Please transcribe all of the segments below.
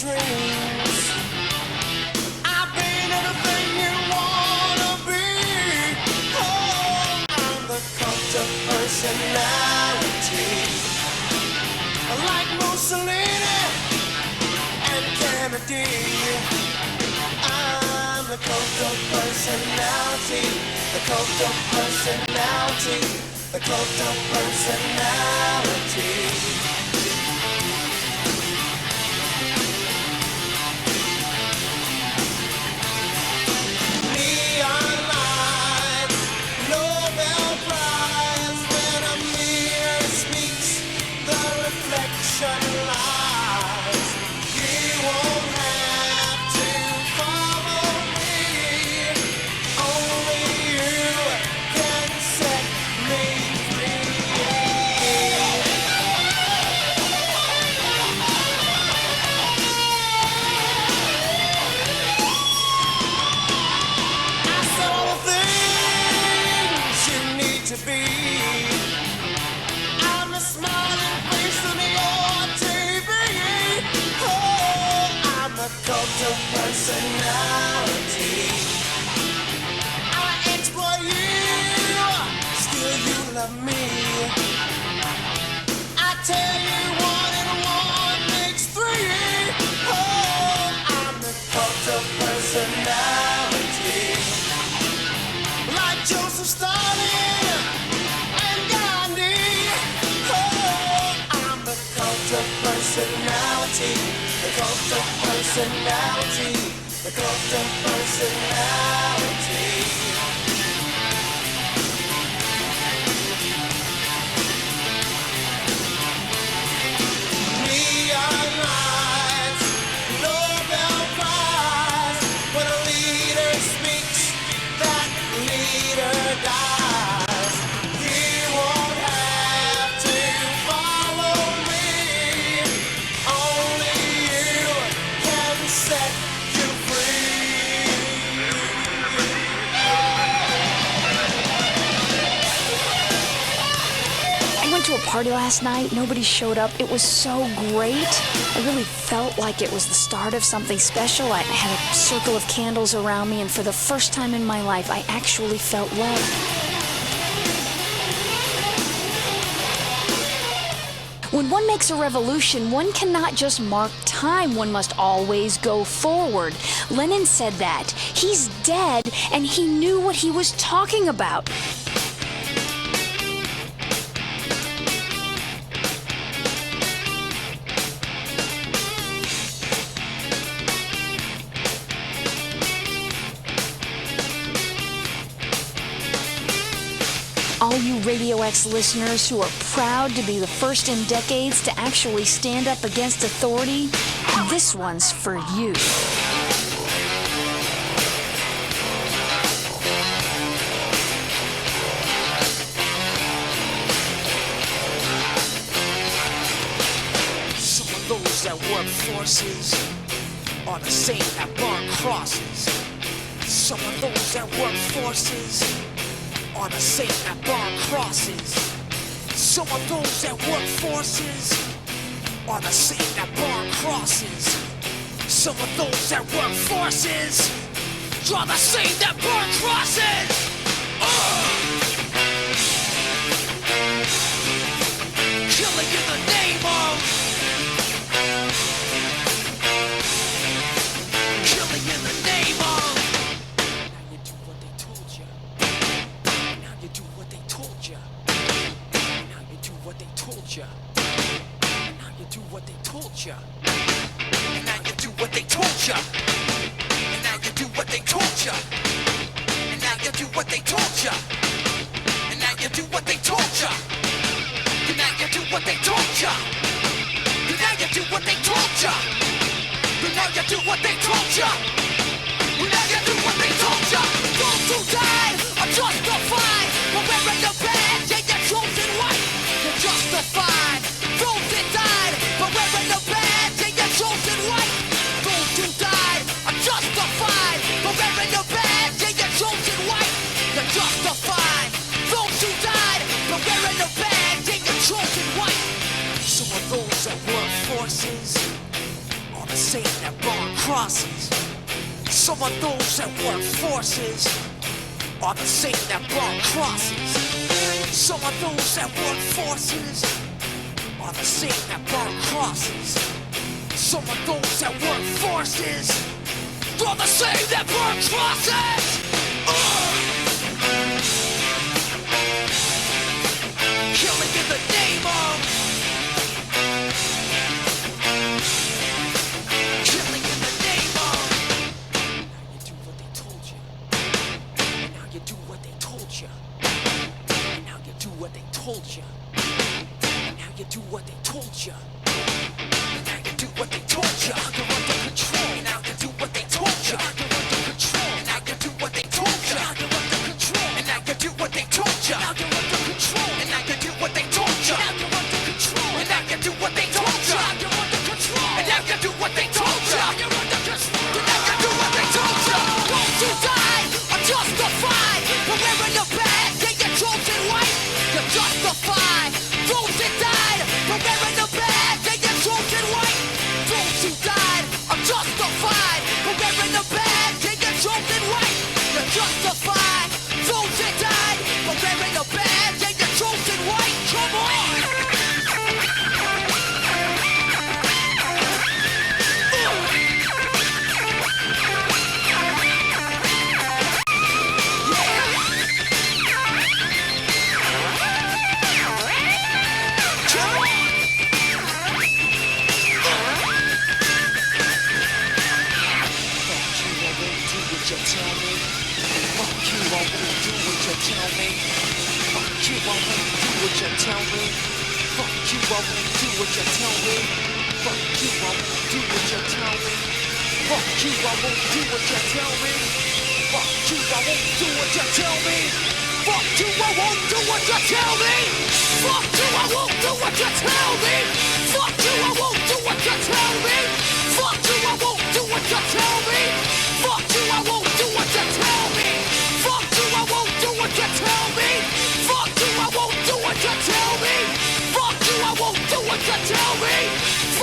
dreams. I've been everything you wanna be. Oh, I'm the cult of personality. Like Mussolini and Kennedy. I'm the cult of personality. The cult of personality. The cult of personality. Neon lights, Nobel Prize. When a mirror speaks, the reflection lies. You won't have to follow me. Only you can set me free. I said all the things you need to be. I'm the smiling face on your TV. Oh, I'm the cult of personality. I exploit you, still you love me. I tell you 1 and 1 makes 3. Oh, I'm the cult of personality. Like Joseph Stalin and Gandhi. Oh, I'm the cult of personality. The cult of personality. The cult of personality. Neon lights, Nobel Prize. When a leader speaks, that leader dies. You won't have to follow me. Only you can set you free. I went to a party last night. Nobody showed up. It was so great. I really felt like it was the start of something special. I had a circle of candles around me, and for the first time in my life, I actually felt love. When one makes a revolution, one cannot just mark time. One must always go forward. Lenin said that. He's dead, and he knew what he was talking about. All you Radio X listeners who are proud to be the first in decades to actually stand up against authority, this one's for you. Some of those that work forces are the same that burn crosses. Some of those that work forces are the same that burn crosses. Some of those that work forces are the same that burn crosses. Some of those that work forces are the same that burn crosses. Killing in the name of. Killing in the name of. Now you do what they told you. Now you do what they told you. Now you do what they told you. Now you do what they told you. And now you do what they told you. And now you do what they told you. And now you do what they told you. And now you do what they told you. And now you do what they told you. And now you do what they told you. And now you do what they told you. And now you do what they told you. Those who died are justified for wearing the badge and your chosen white. You're justified. Those that died for wearing the badge and your chosen white. Those who died are justified for wearing the badge and your chosen white. You're justified. Those who died for wearing the badge and your chosen white. Some of those that work forces are the same that burn crosses. Some of those that work forces are the same that burn crosses. Some of those that work forces are the same that burn crosses. Some of those that work forces are the same that burn crosses. Killing in the name of. Killing in the name of. Now you do what they told you. And now you do what they told you. And now you do what they told you. And now you do what they told you. And now you do what they told you. You're under control. And now you do what they told you. You're under control. And now you do what they told you. You're under control. And now you do what they told you. Now you're under control. And now you do what they told you. Now you're under control. And now you do what they told you. Now you're under control. And now you do what they told you. Now you're under control. And now you do what they told you. Those who died are justified for wearing the badge. They get chosen white. You're justified. Those that died for wearing the badge. They get chosen white. Those who died are justified for wearing the badge. They get chosen white. You're justified. Those that died for wearing the badge. They get chosen white. Come on.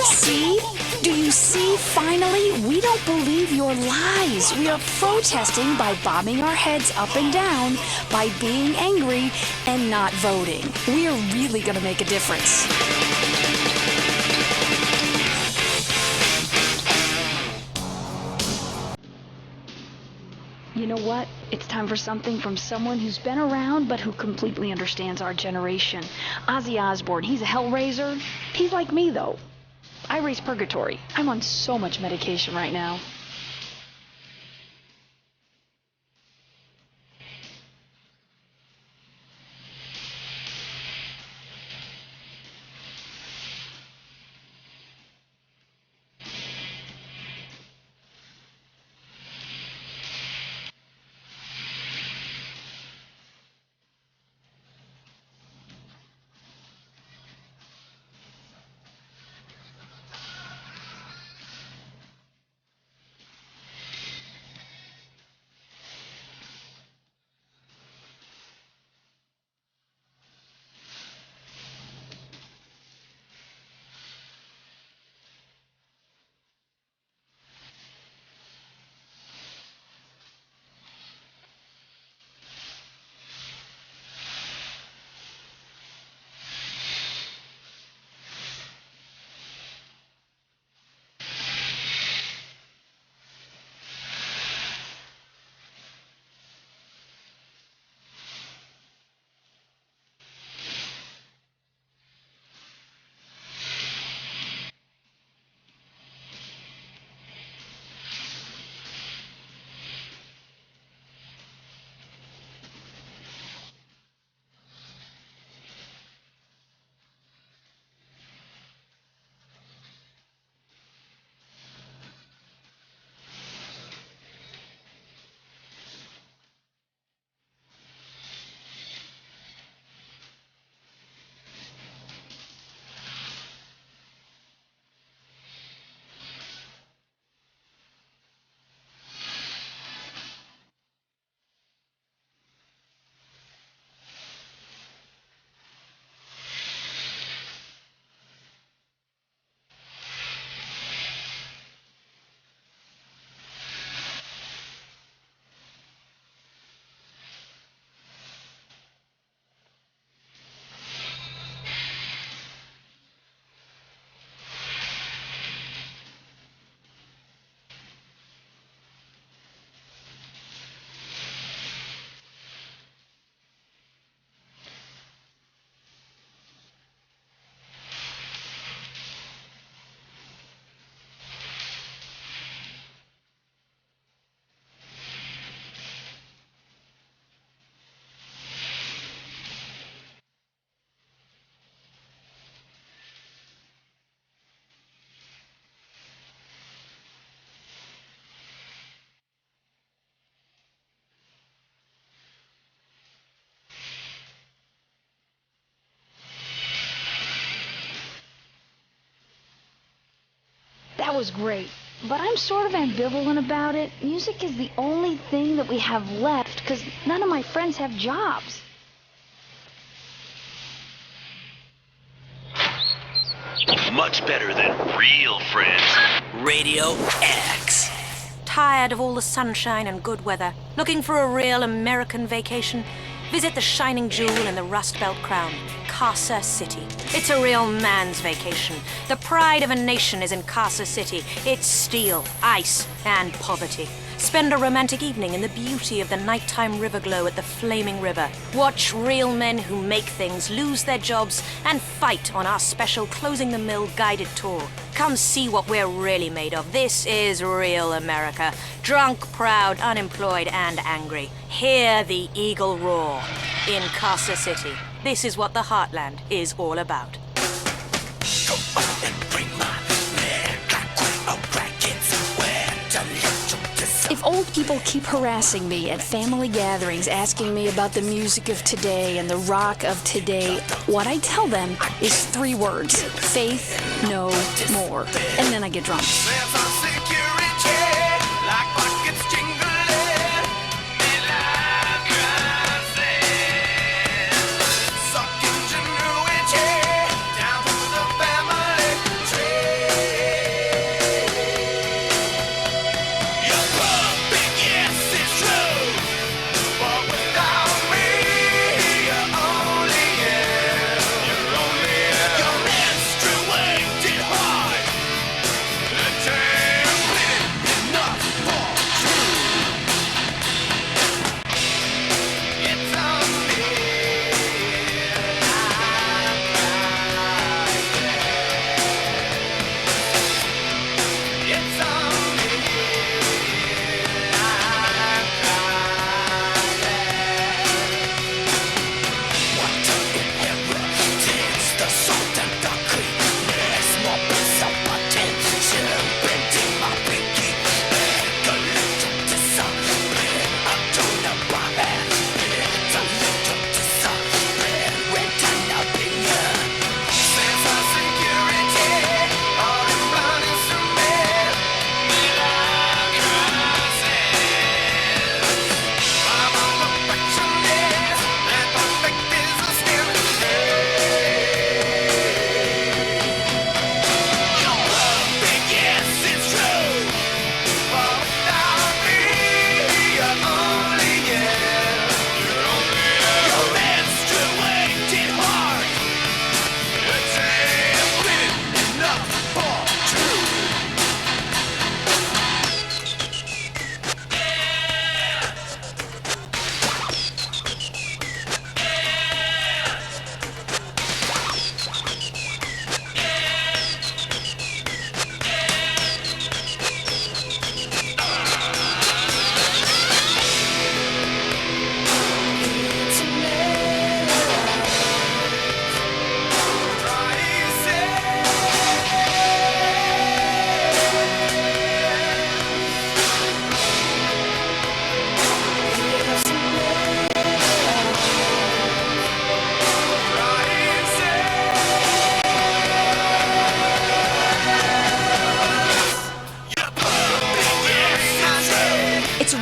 See? Do you see? Finally, we don't believe your lies. We are protesting by bobbing our heads up and down, by being angry, and not voting. We are really going to make a difference. You know what? It's time for something from someone who's been around but who completely understands our generation. Ozzy Osbourne, he's a hellraiser. He's like me, though. I raise purgatory. I'm on so much medication right now. was great. But I'm sort of ambivalent about it. Music is the only thing that we have left because none of my friends have jobs. Much better than real friends. Radio X. Tired of all the sunshine and good weather? Looking for a real American vacation? Visit the shining jewel in the Rust Belt crown, Casa City. It's a real man's vacation. The pride of a nation is in Casa City. It's steel, ice, and poverty. Spend a romantic evening in the beauty of the nighttime river glow at the flaming river. Watch real men who make things lose their jobs and fight on our special Closing the Mill guided tour. Come see what we're really made of. This is real America. Drunk, proud, unemployed, and angry. Hear the eagle roar. In Casa City, this is what the Heartland is all about. If old people keep harassing me at family gatherings, asking me about the music of today and the rock of today, what I tell them is 3 words: faith, no more. And then I get drunk.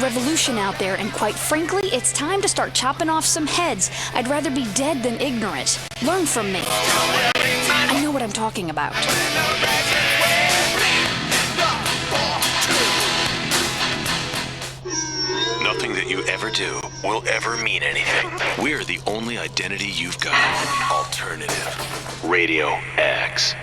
Revolution out there, and quite frankly, it's time to start chopping off some heads. I'd rather be dead than ignorant. Learn from me. I know what I'm talking about. Nothing that you ever do will ever mean anything. We're the only identity you've got. Alternative. Radio X.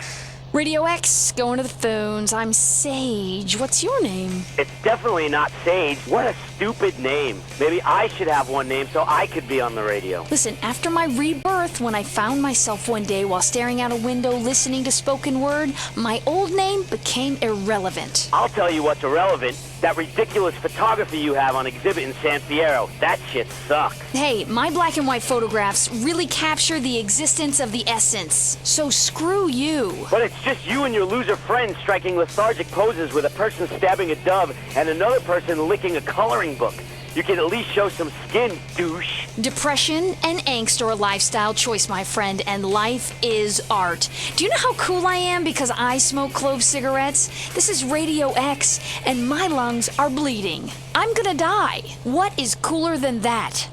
Radio X, going to the phones. I'm Sage. What's your name? It's definitely not Sage. What a stupid name. Maybe I should have one name so I could be on the radio. Listen, after my rebirth, when I found myself one day while staring out a window listening to spoken word, my old name became irrelevant. I'll tell you what's irrelevant. That ridiculous photography you have on exhibit in San Fierro. That shit sucks. Hey, my black and white photographs really capture the existence of the essence. So screw you. But it's just you and your loser friends striking lethargic poses with a person stabbing a dove and another person licking a coloring book. You can at least show some skin, douche. Depression and angst are a lifestyle choice, my friend, and life is art. Do you know how cool I am because I smoke clove cigarettes? This is Radio X, and my lungs are bleeding. I'm gonna die. What is cooler than that?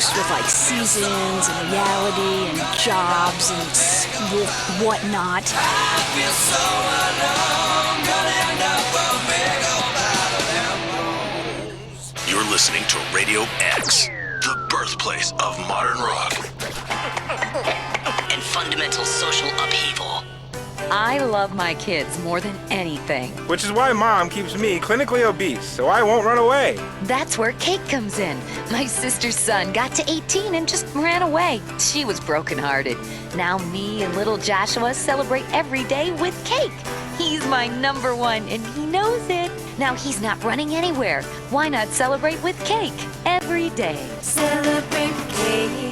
With like seasons and reality and jobs and whatnot. I feel so alone, gonna end up a big old battle. You're listening to Radio X, the birthplace of modern rock and fundamental social upheaval. I love my kids more than anything. Which is why Mom keeps me clinically obese, so I won't run away. That's where Cake comes in. My sister's son got to 18 and just ran away. She was brokenhearted. Now me and little Joshua celebrate every day with Cake. He's my number one, and he knows it. Now he's not running anywhere. Why not celebrate with Cake every day? Celebrate Cake.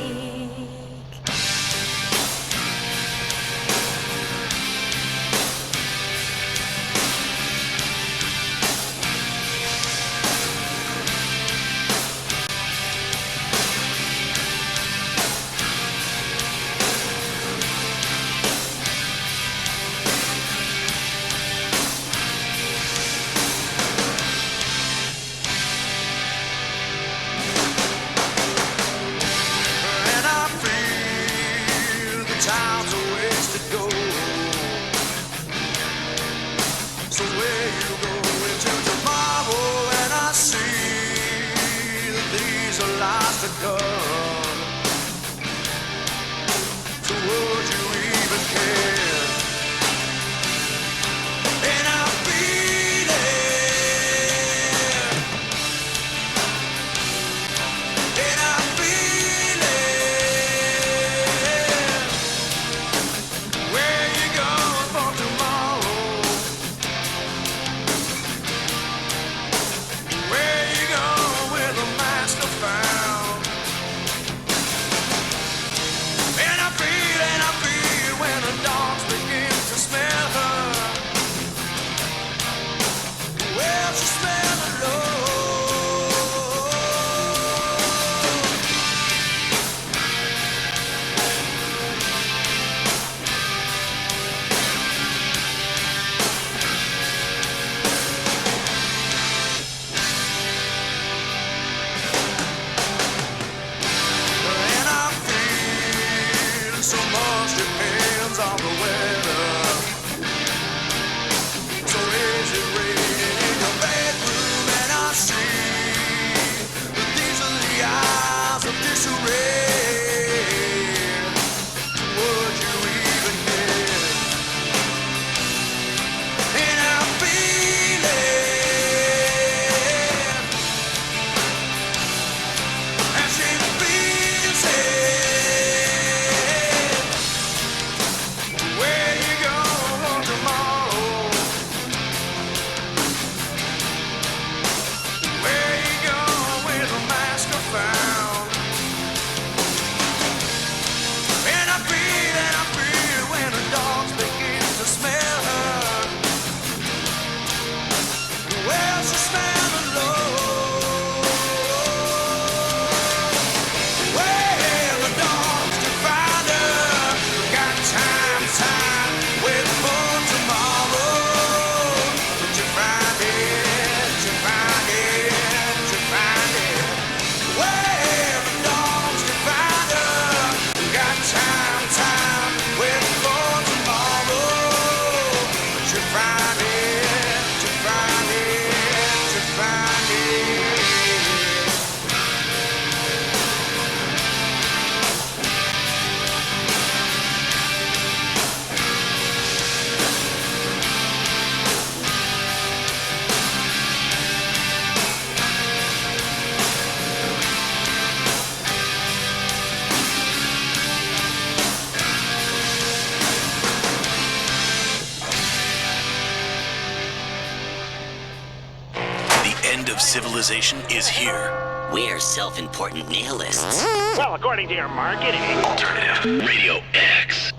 end of civilization is here. We're self-important nihilists. Well, according to your marketing. Alternative Radio X.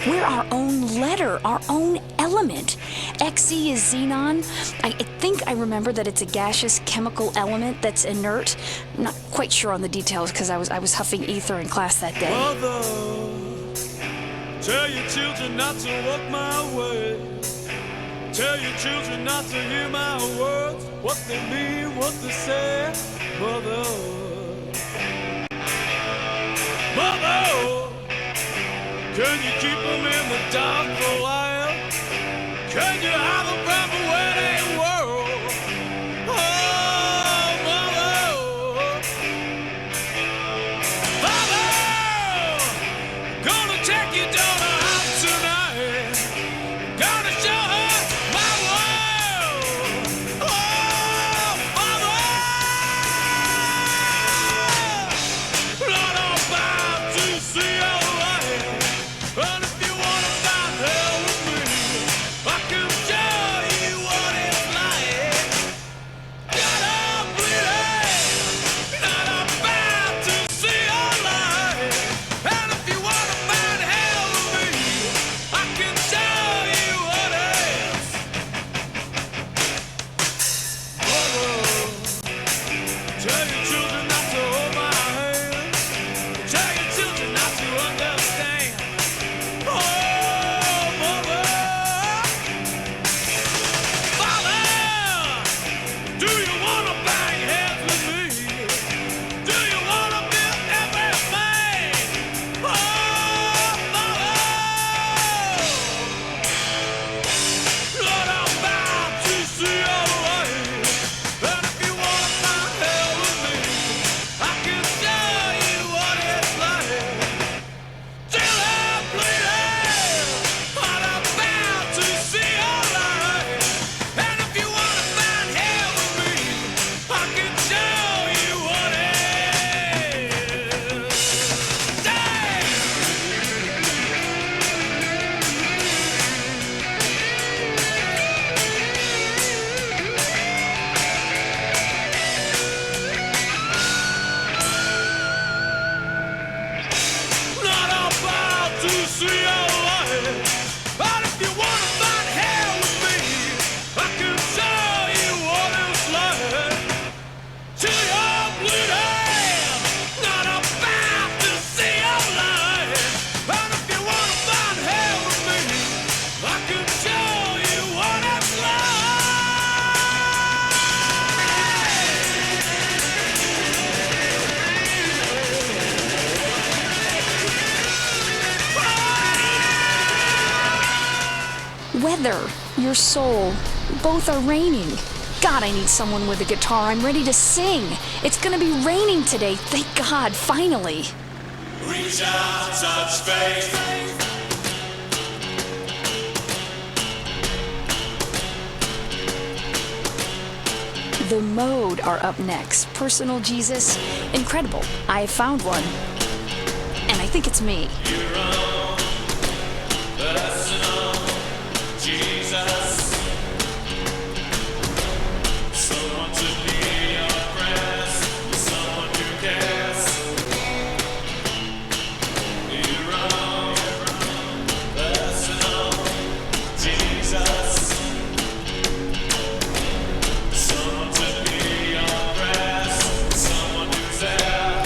We're our own letter, our own element. Xe is xenon. I think I remember that it's a gaseous chemical element that's inert. I'm not quite sure on the details because I was huffing ether in class that day. Mother, tell your children not to walk my way. Tell your children not to hear my words, what they mean, what they say. Mother, mother, can you keep them in the dark for a while? Can you hide them from the wedding world? Oh, mother, mother, gonna take your daughter out tonight. Gonna show her my world. Oh, mother, not about to see your light. And if you wanna find hell with me, I can show you what it's like. Got a bleeding, not about to see your light. And if you wanna find hell with me, I can show you what it is. Mother, tell your children not to hold my hand. Tell your children not to understand. Oh, mother, father, do you wanna bang heads with me? Do you wanna build everything? Oh, mother, Lord, I'm about to see your light. And if you wanna find hell with me, I can show you what it's like. Till I'm bleeding, I'm about to see your light. And if you wanna find hell with me, I can show you what it is. Damn! Not about to see your light. But if you wanna find hell with me, I can show you what it's like. Till you're bleeding, not about to see your light. And if you wanna find hell with me, I can show you what it's like. Weather, your soul, both are raining. God, I need someone with a guitar. I'm ready to sing. It's gonna be raining today. Thank God, finally. Reach out, touch faith. The Mode are up next. Personal Jesus, incredible. I found one. And I think it's me. Your own personal Jesus. Someone to be your friend, someone who cares. Your own personal Jesus. Someone to be your friend, someone who's there.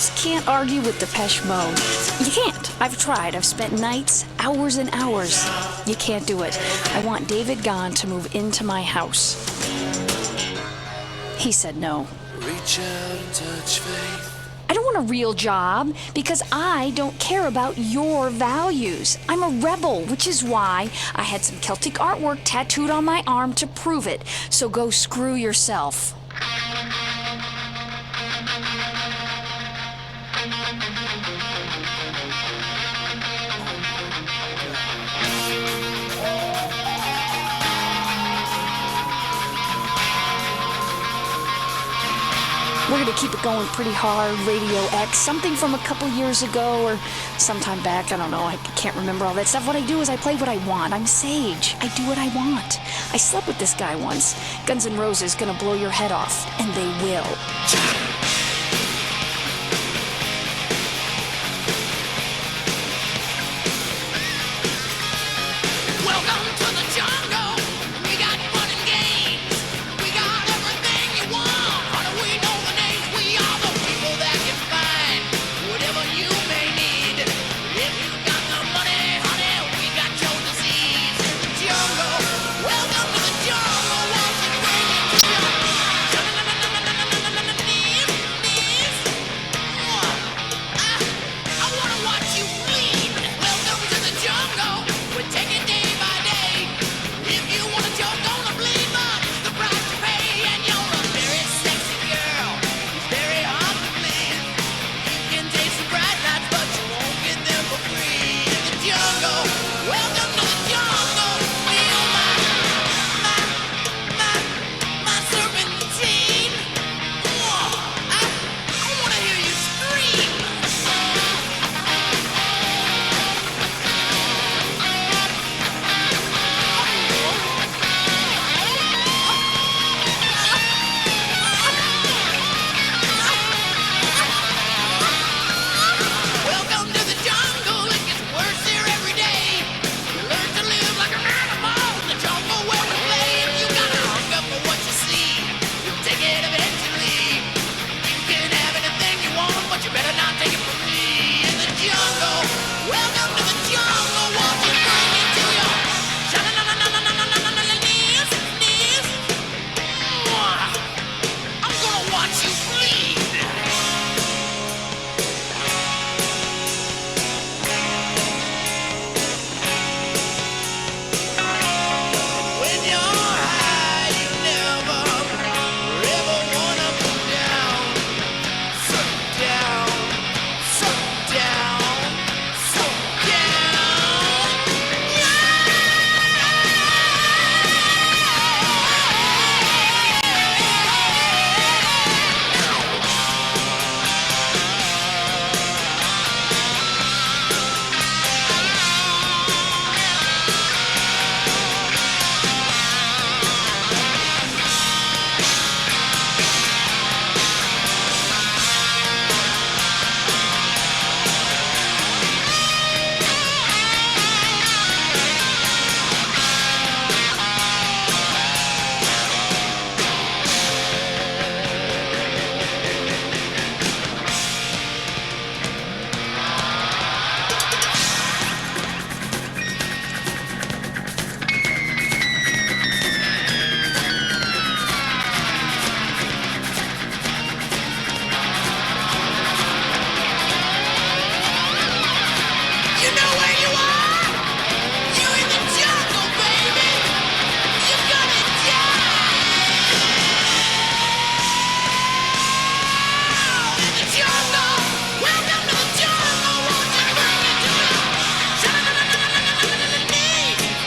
just can't argue with Depeche Mode. You can't. I've tried. I've spent nights, hours and hours. You can't do it. I want David Gahn to move into my house. He said no. Reach out and touch faith. I don't want a real job because I don't care about your values. I'm a rebel, which is why I had some Celtic artwork tattooed on my arm to prove it. So go screw yourself. We're going to keep it going pretty hard. Radio X, something from a couple years ago or sometime back. I don't know. I can't remember all that stuff. What I do is I play what I want. I'm Sage. I do what I want. I slept with this guy once. Guns N' Roses going to blow your head off. And they will. Welcome to the jungle. We got fun and games. We got everything you want. How do we know the names? We are the people that can find whatever you may need. If you got the money, honey, we got your disease. In the jungle. Welcome to the jungle. Won't you bring it to your knees? I wanna watch you bleed. Welcome to the jungle. We're taking day by day. If you wanna joke on the bleed, but it's the price to pay. And you're a very sexy girl. It's very hard to please. You can taste the bright lights, but you won't get them for free. In the jungle. Welcome to the jungle. Feel my serpentine. I wanna hear you scream. Welcome to the jungle. It gets worse here every day. You learn to live like an animal in the jungle where we play. If you got a hunger for what you see, you'll take it eventually. You can have anything you want, but you better not take it from me. In the jungle. Welcome to the jungle. Won't you bring it to your knees? I'm gonna watch you bleed. When you're high, you never ever wanna put down. So down, so down, so down. You know where you are? You're in the jungle, baby. You're gonna die. In the jungle. Welcome to the jungle. Won't you bring it to me?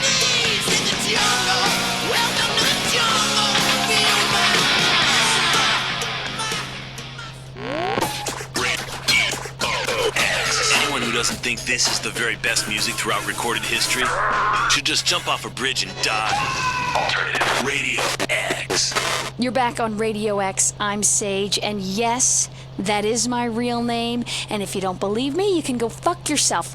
Knees. In the jungle. Welcome to the jungle. Feel Anyone who doesn't think this is the very best music throughout recorded history should just jump off a bridge and die. Alternative Radio X. You're back on Radio X. I'm Sage, and yes, that is my real name. And if you don't believe me, you can go fuck yourself.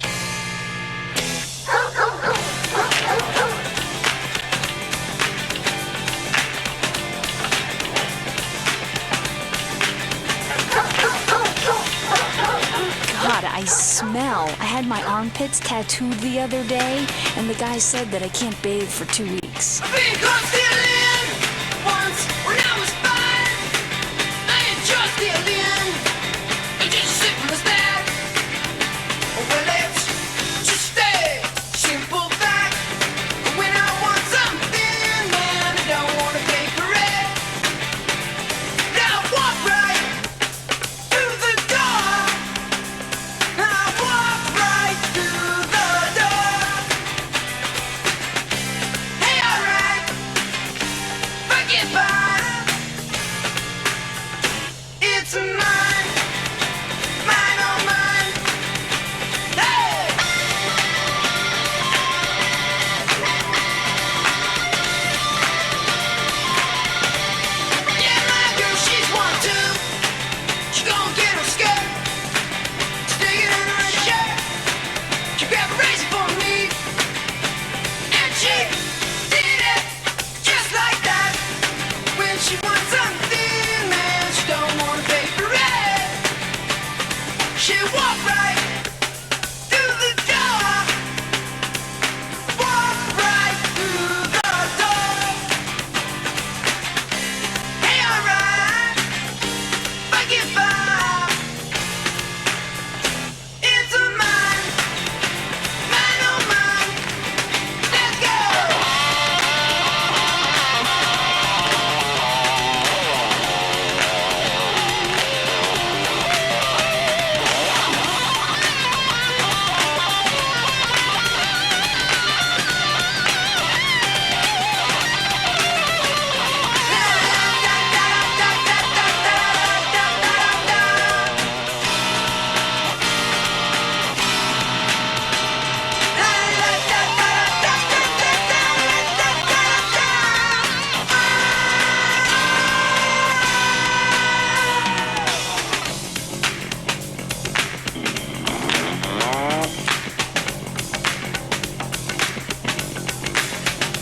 I smell. I had my armpits tattooed the other day, and the guy said that I can't bathe for 2 weeks. I've been caught stealing once when I was 5. I ain't just stealing. I just sit from the stack. Well, it's just a simple fact. When I want something, man, I don't want to pay for it. I walk right through the door. I walk right through the door. Hey, alright, forget by. It's mine, mine, oh mine. Hey! Yeah, my girl, she's one too. She gon' get her skirt, stick it in her shirt. She grabbed a razor for me, and she did it just like that. When she wants something, man, she don't wanna pay for it. She walked right through the door. Walked right through the door. Hey, alright, forget Bob. It's a mine, mine, oh mine. Let's go.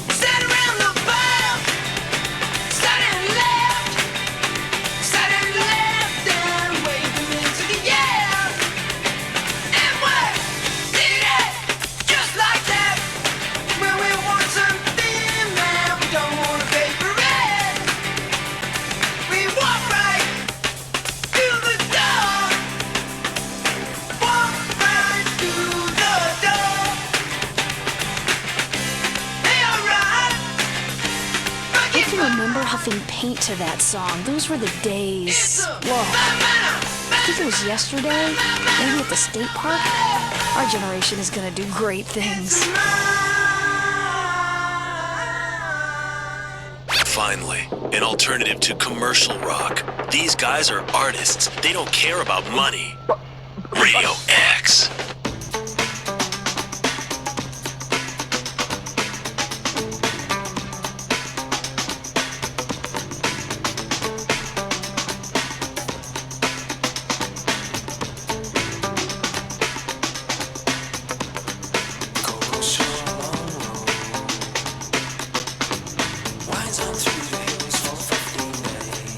Sat around the pile, sat and left, and waved them into the air. And we did it just like that. When we want something, man, we don't wanna pay for it. We walk right through the door. Walk right through the door. Hey, alright. I can remember huffing paint to that song. Those were the days. Whoa. I think it was yesterday, maybe at the state park. Our generation is gonna do great things. Finally, an alternative to commercial rock. These guys are artists. They don't care about money. Radio X. Winds on through the hills for 15 days.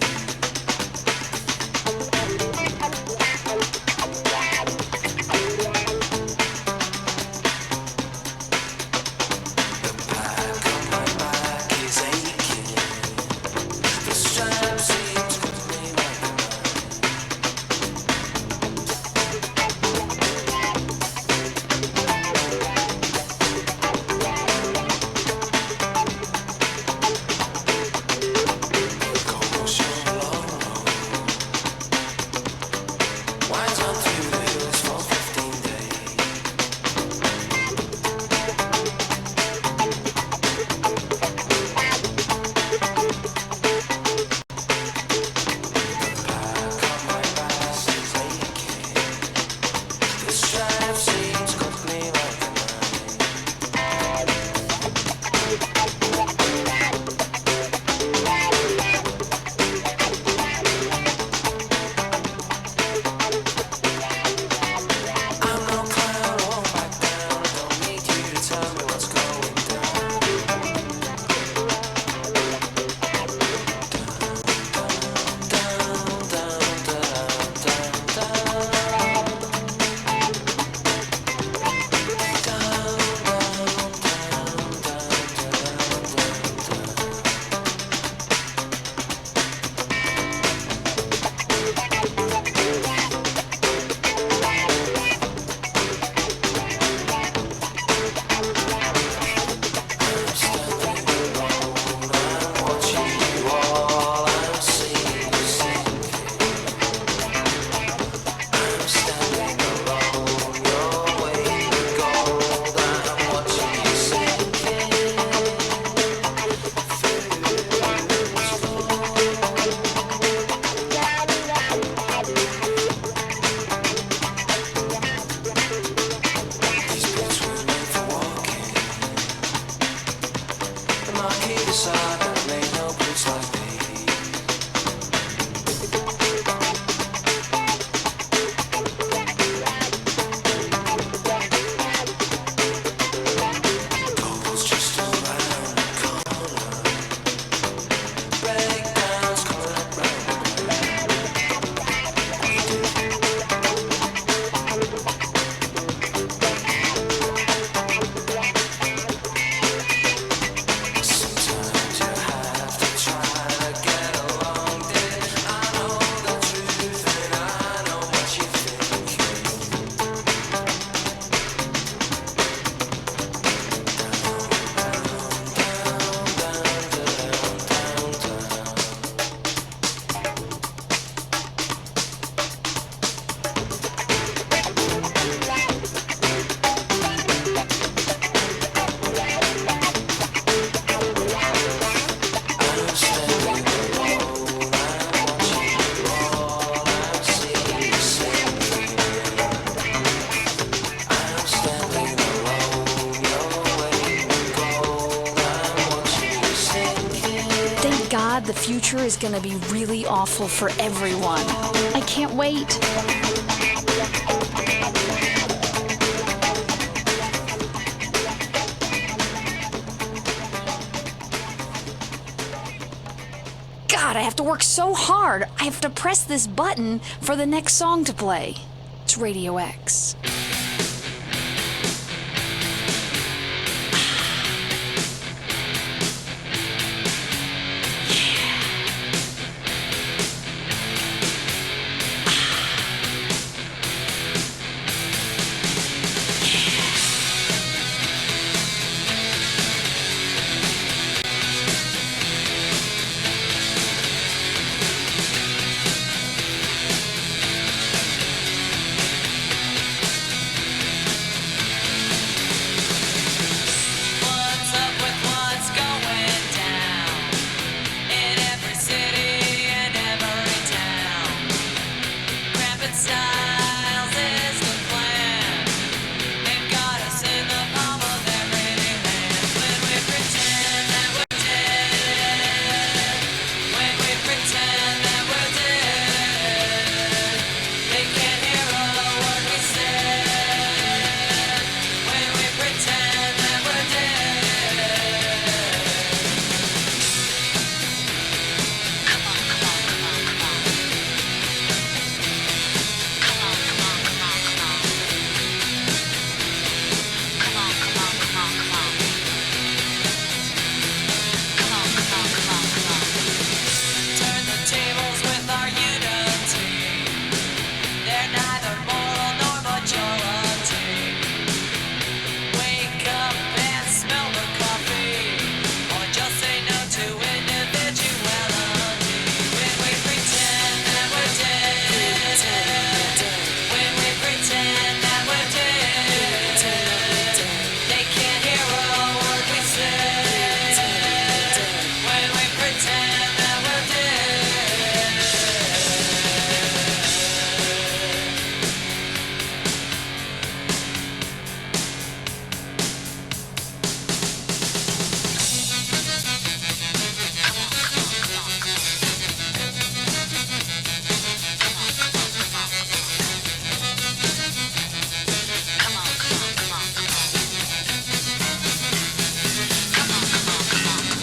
God, the future is gonna be really awful for everyone. I can't wait. God, I have to work so hard. I have to press this button for the next song to play. It's Radio X. What's up with what's going down in every city and every town? Cramping styles is the plan. They've got us in the palm of their pretty hands. When we pretend that we're dead, when we pretend that we're dead, they can't hear a word we say. When we pretend that we're dead. Turn the tables with our unity. They're neither moral nor majority. Wake up and smell the coffee, or just say no to individuality. When we pretend that we're dead, when we pretend that we're dead, they can't hear a word we say. When we pretend that we're dead.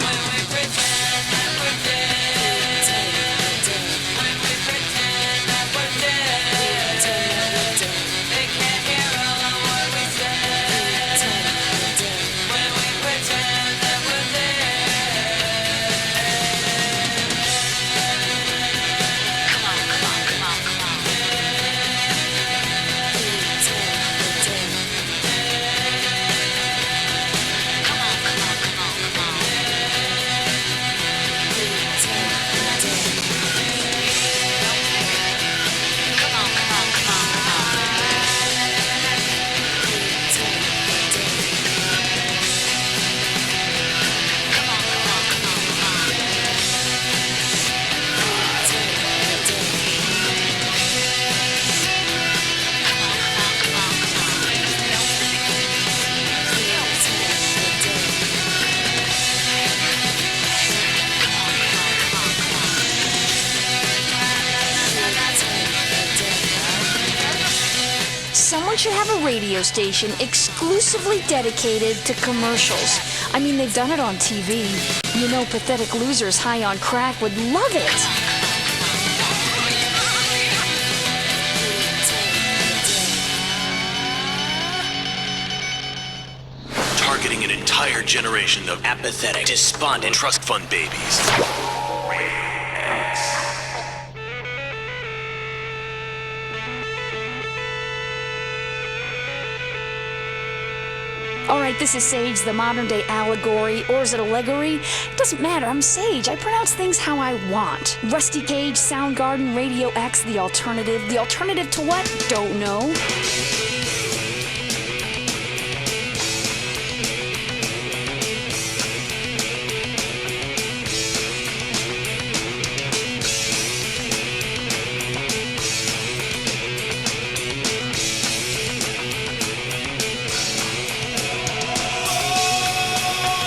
When we pretend that we're dead, when we pretend that we're dead, they can't hear a word we say. When we pretend that we're Someone should have a radio station exclusively dedicated to commercials. I mean, they've done it on TV. You know, pathetic losers high on crack would love it. Targeting an entire generation of apathetic, despondent trust fund babies. All right, this is Sage, the modern day allegory, or is it allegory? It doesn't matter, I'm Sage. I pronounce things how I want. Rusty Cage, Soundgarden, Radio X, the alternative. The alternative to what? Don't know.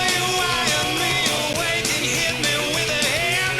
You wired me awake and hit me with a hand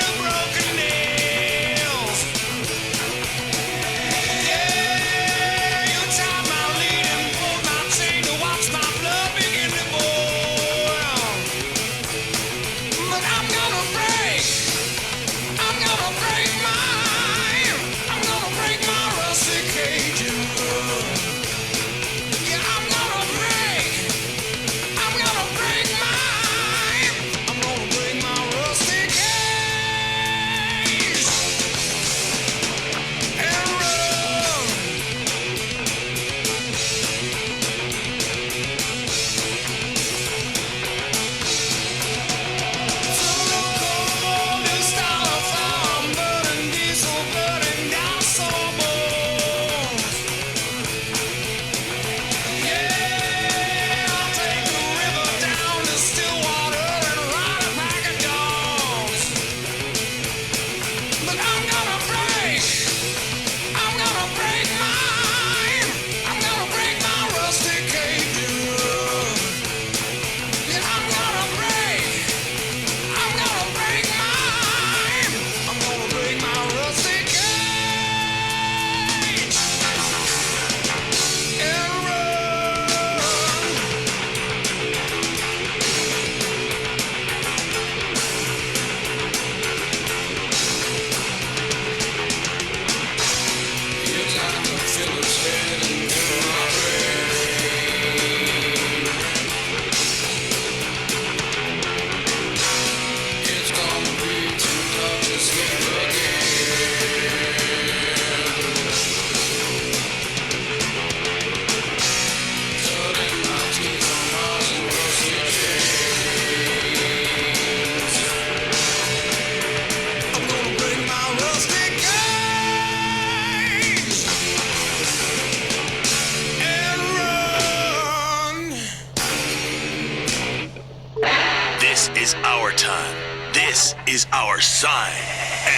is our time. This is our sign.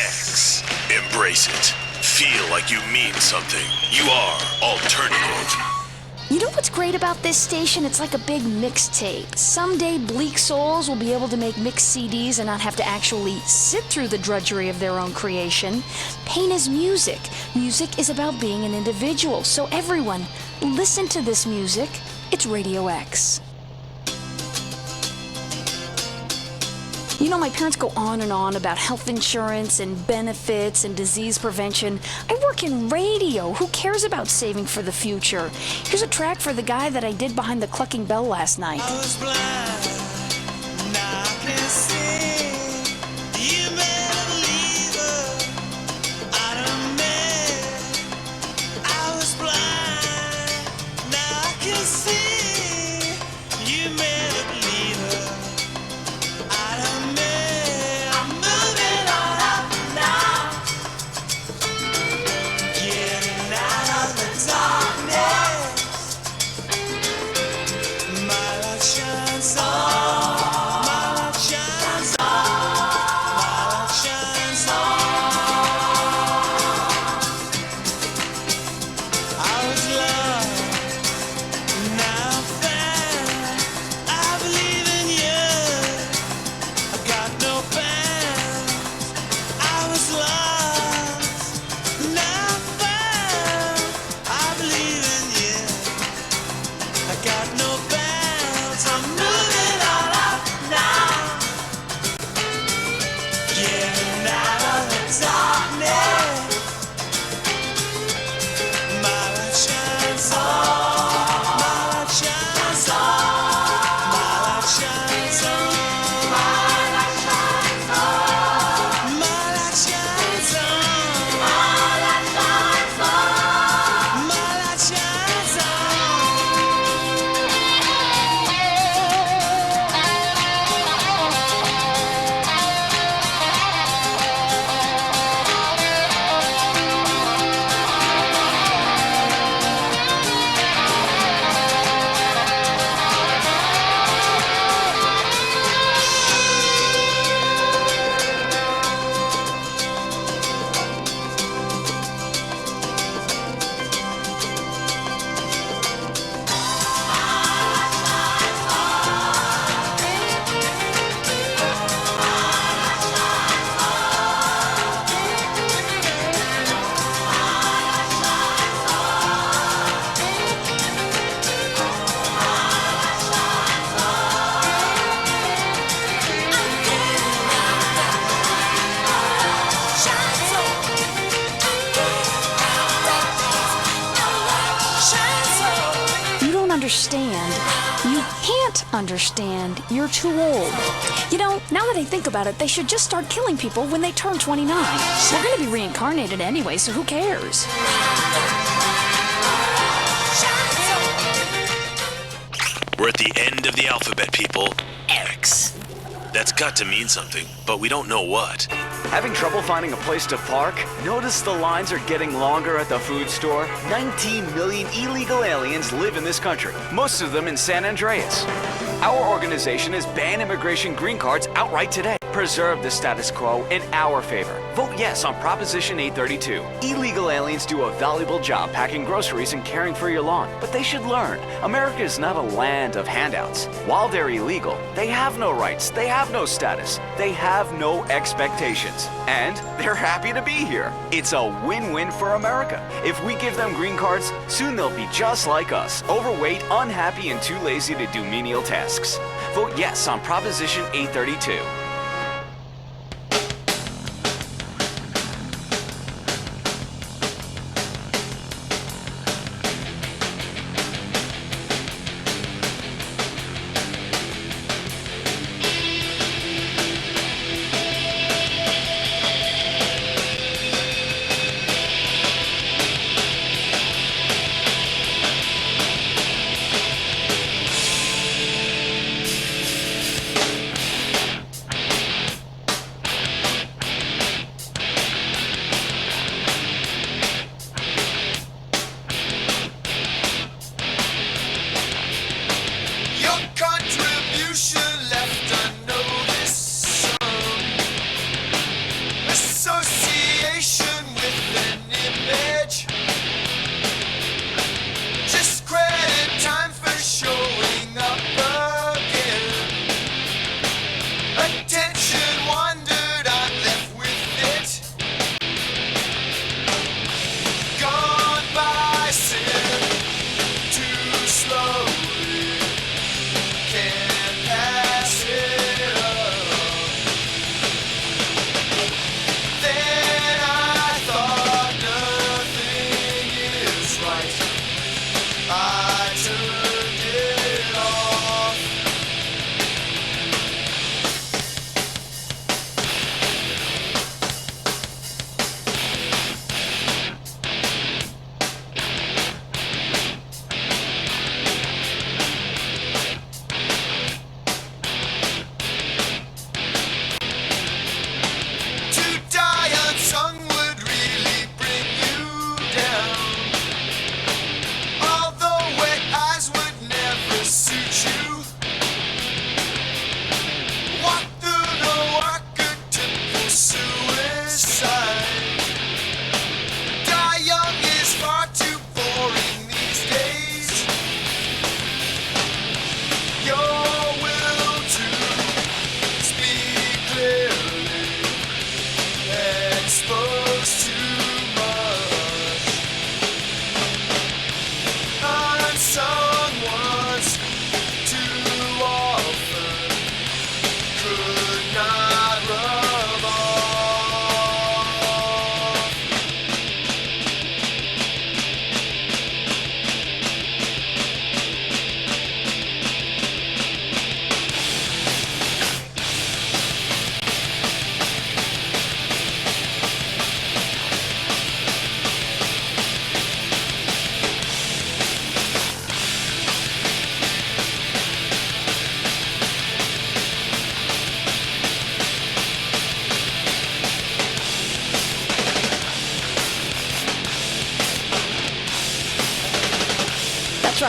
X. Embrace it. Feel like you mean something. You are alternative. You know what's great about this station? It's like a big mixtape. Someday bleak souls will be able to make mixed CDs and not have to actually sit through the drudgery of their own creation. Pain is music. Music is about being an individual. So everyone, listen to this music. It's Radio X. You know, my parents go on and on about health insurance and benefits and disease prevention. I work in radio. Who cares about saving for the future? Here's a track for the guy that I did behind the clucking bell last night. I was blind, now I can see. You better believe her. I done met. I was blind, now I can see. You better believe her. I done met. I'm moving on up now. Getting out of the darkness. My light shines on. My light shines on. My light shines on. I was lost, now I'm found. I believe in you. I got no bounds. I was lost, now I'm found. I believe in you. I got no bounds. I'm moving on up now. Getting out of the darkness. My light shines on. My light shines on. My light shines on. My light shines on. My light shines on. My light shines on. My light shines on. You don't understand. You can't understand. You're too old. You know, now that I think about it, they should just start killing people when they turn 29. We're going to be reincarnated anyway, so who cares? We're at the end of the alphabet, people. X. That's got to mean something, but we don't know what. Having trouble finding a place to park? Notice the lines are getting longer at the food store? 19 million illegal aliens live in this country, most of them in San Andreas. Our organization has banned immigration green cards outright today. Preserve the status quo in our favor. Vote yes on Proposition 832. Illegal aliens do a valuable job packing groceries and caring for your lawn, but they should learn America is not a land of handouts. While they're illegal, they have no rights, they have no status, they have no expectations, and they're happy to be here. It's a win-win for America. If we give them green cards, soon they'll be just like us, overweight, unhappy, and too lazy to do menial tasks. Vote yes on Proposition 832.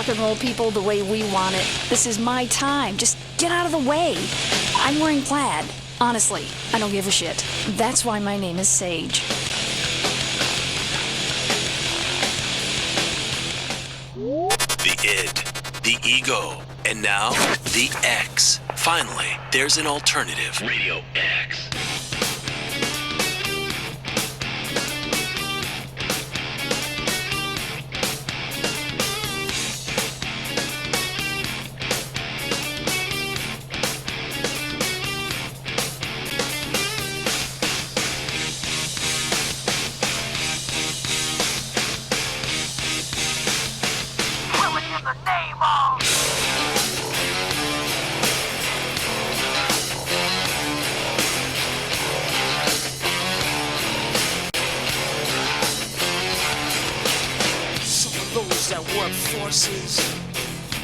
rock and roll people the way we want it. This is my time. Just get out of the way. I'm wearing plaid. Honestly, I don't give a shit. That's why my name is Sage. The id, the ego, and now the X. Finally, there's an alternative. Radio X.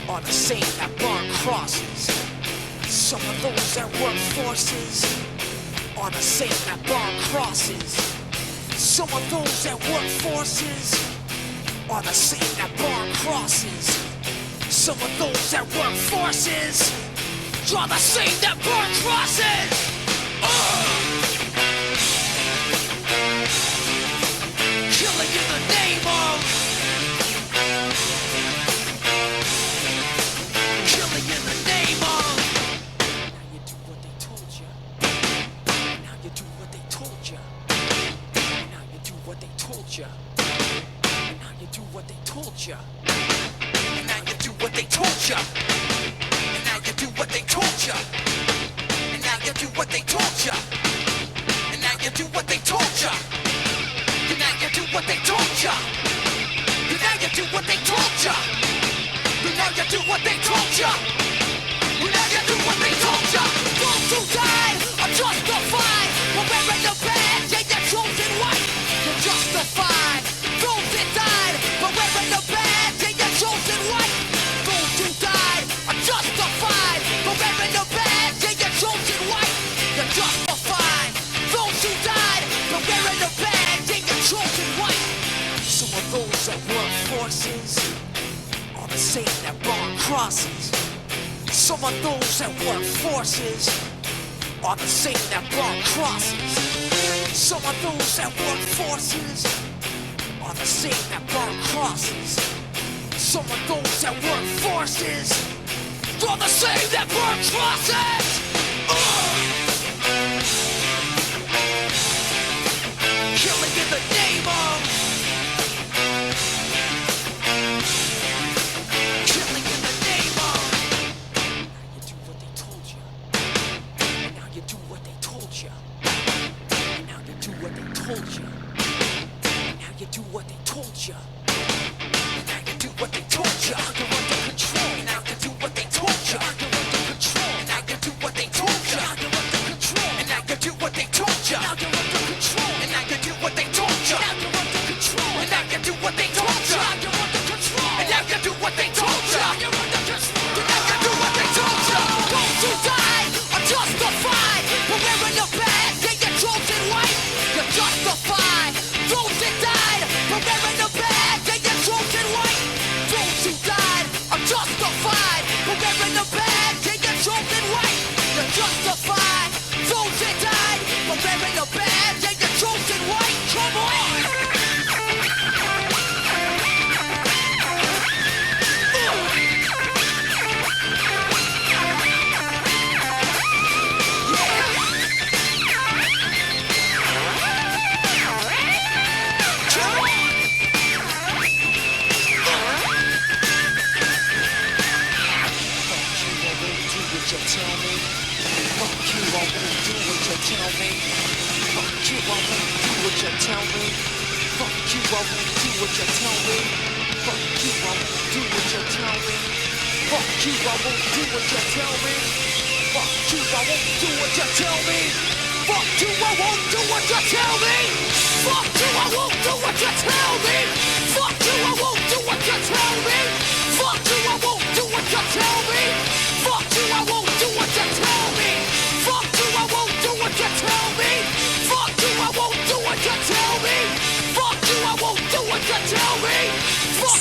Are the same that burn crosses. Some of those that work forces are the same that burn crosses. Some of those that work forces are the same that burn crosses. Some of those that work forces are the same that burn crosses. Killing in the name of and now you do what they told ya. And now you do what they told ya. And now you do what they told ya. And now you do what they told ya. And now you do what they told ya. And now you do what they told ya. And now you do what they told ya. And now you do what they told ya. And now you do what they told ya. Those who died are justified. We're wearing the badge, yeah, you're chosen white. You're justified. Those that died, but wearing the badge, and you're chosen white. Those who died are justified. But wearing the badge, and you're chosen white. You're justified. Those who died, but wearing the badge, and you're chosen white. Some of those that work forces are the same that burn crosses. Some of those that work forces are the same that burn crosses. Some of those that work forces are the same that burn crosses. Some of those that work forces are the same that burn crosses. Killing in the name of killing in the name of. Now you do what they told you. And now you do what they told you. And now you do what they told you. And now you do what they told you. You're under control. And now you do what they told you. You're under control. And now you do what they told you. You're under control. And now you do what they told you. Now you're under control. And now you do what they told you. Now you're under control. And now you do what they told you. You're under control. And now you do what they told you. You're under control. And now you do what they told you. Those who died are justified. But wearing the badge, yeah, you're chosen white. You're justified. Those that died, but wearing the badge, yeah, you're chosen white. Those who died are justified. But wearing the badge, yeah, you're chosen white. You're justified. Those that died, but wearing the badge, yeah, you're chosen white. Come on.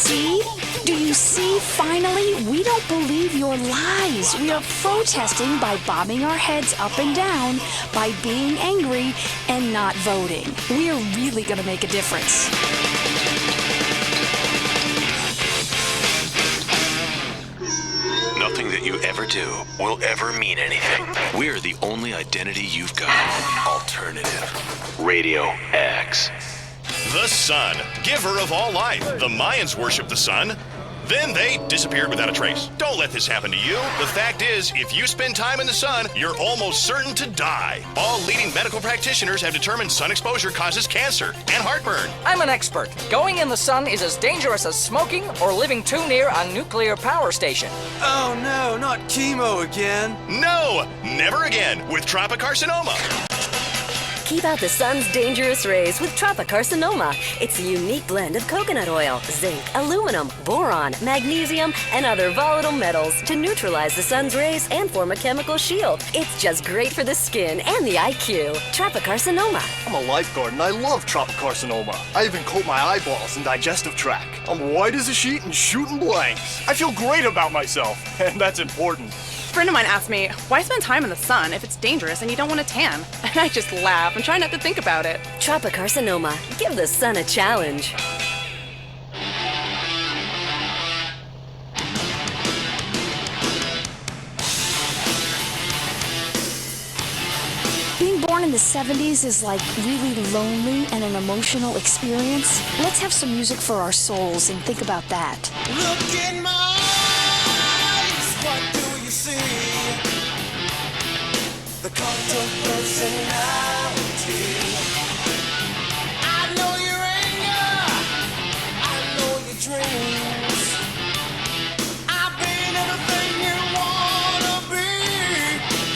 See? Do you see Finally, we don't believe your lies. We are protesting by bobbing our heads up and down, by being angry, and not voting. We are really going to make a difference. Nothing that you ever do will ever mean anything. We're the only identity you've got. Alternative. Radio X. The sun, giver of all life. The Mayans worshiped the sun. Then they disappeared without a trace. Don't let this happen to you. The fact is, if you spend time in the sun, you're almost certain to die. All leading medical practitioners have determined sun exposure causes cancer and heartburn. I'm an expert. Going in the sun is as dangerous as smoking or living too near a nuclear power station. Oh no, not chemo again. No, never again with tropicarcinoma. Keep out the sun's dangerous rays with tropicarcinoma. It's a unique blend of coconut oil, zinc, aluminum, boron, magnesium, and other volatile metals to neutralize the sun's rays and form a chemical shield. It's just great for the skin and the IQ. Tropicarcinoma. I'm a lifeguard and I love tropicarcinoma. I even coat my eyeballs and digestive tract. I'm white as a sheet and shooting blanks. I feel great about myself, and that's important. A friend of mine asked me, why spend time in the sun if it's dangerous and you don't want to tan? And I just laugh and try not to think about it. Tropicarcinoma. Give the sun a challenge. Being born in the 70s is like really lonely and an emotional experience. Let's have some music for our souls and think about that. Look in my eyes, what do you see? The cult of personality. I know your anger, I know your dreams. I've been everything you wanna be.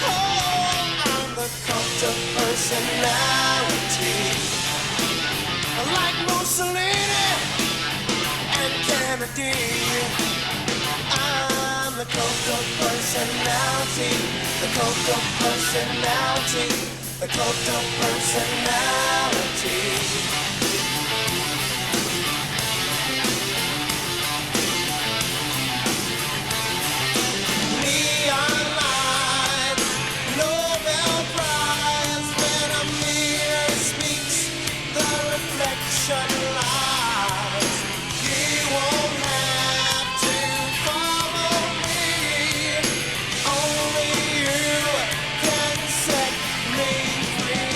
Oh, I'm the cult of personality. Like Mussolini and Kennedy. I'm the cult of personality. The cult of personality. The cult of personality. Neon lights, Nobel Prize. When a mirror speaks, the reflection lies. You won't have to follow me. Only you can set me free.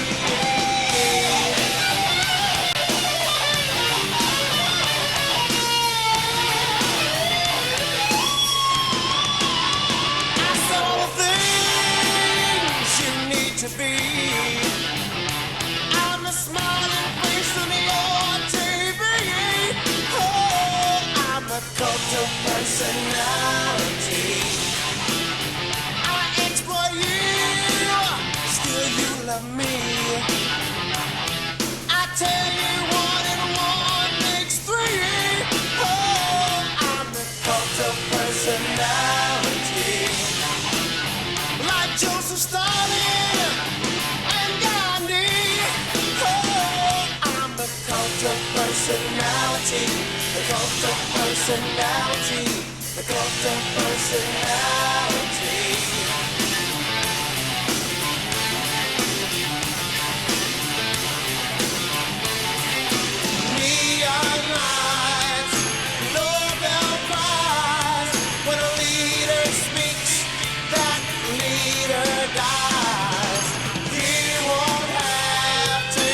I saw the things you need to be. I'm the smiling face on your TV. Oh, I'm the cult of personality. I exploit you, still you love me. I tell you 1 and 1 makes 3. Oh, I'm the cult of personality. Like Joseph Stalin and Gandhi. Oh, I'm the cult of personality. The cult of personality. The cult of personality. Neon lights, Nobel Prize. When a leader speaks, that leader dies. You won't have to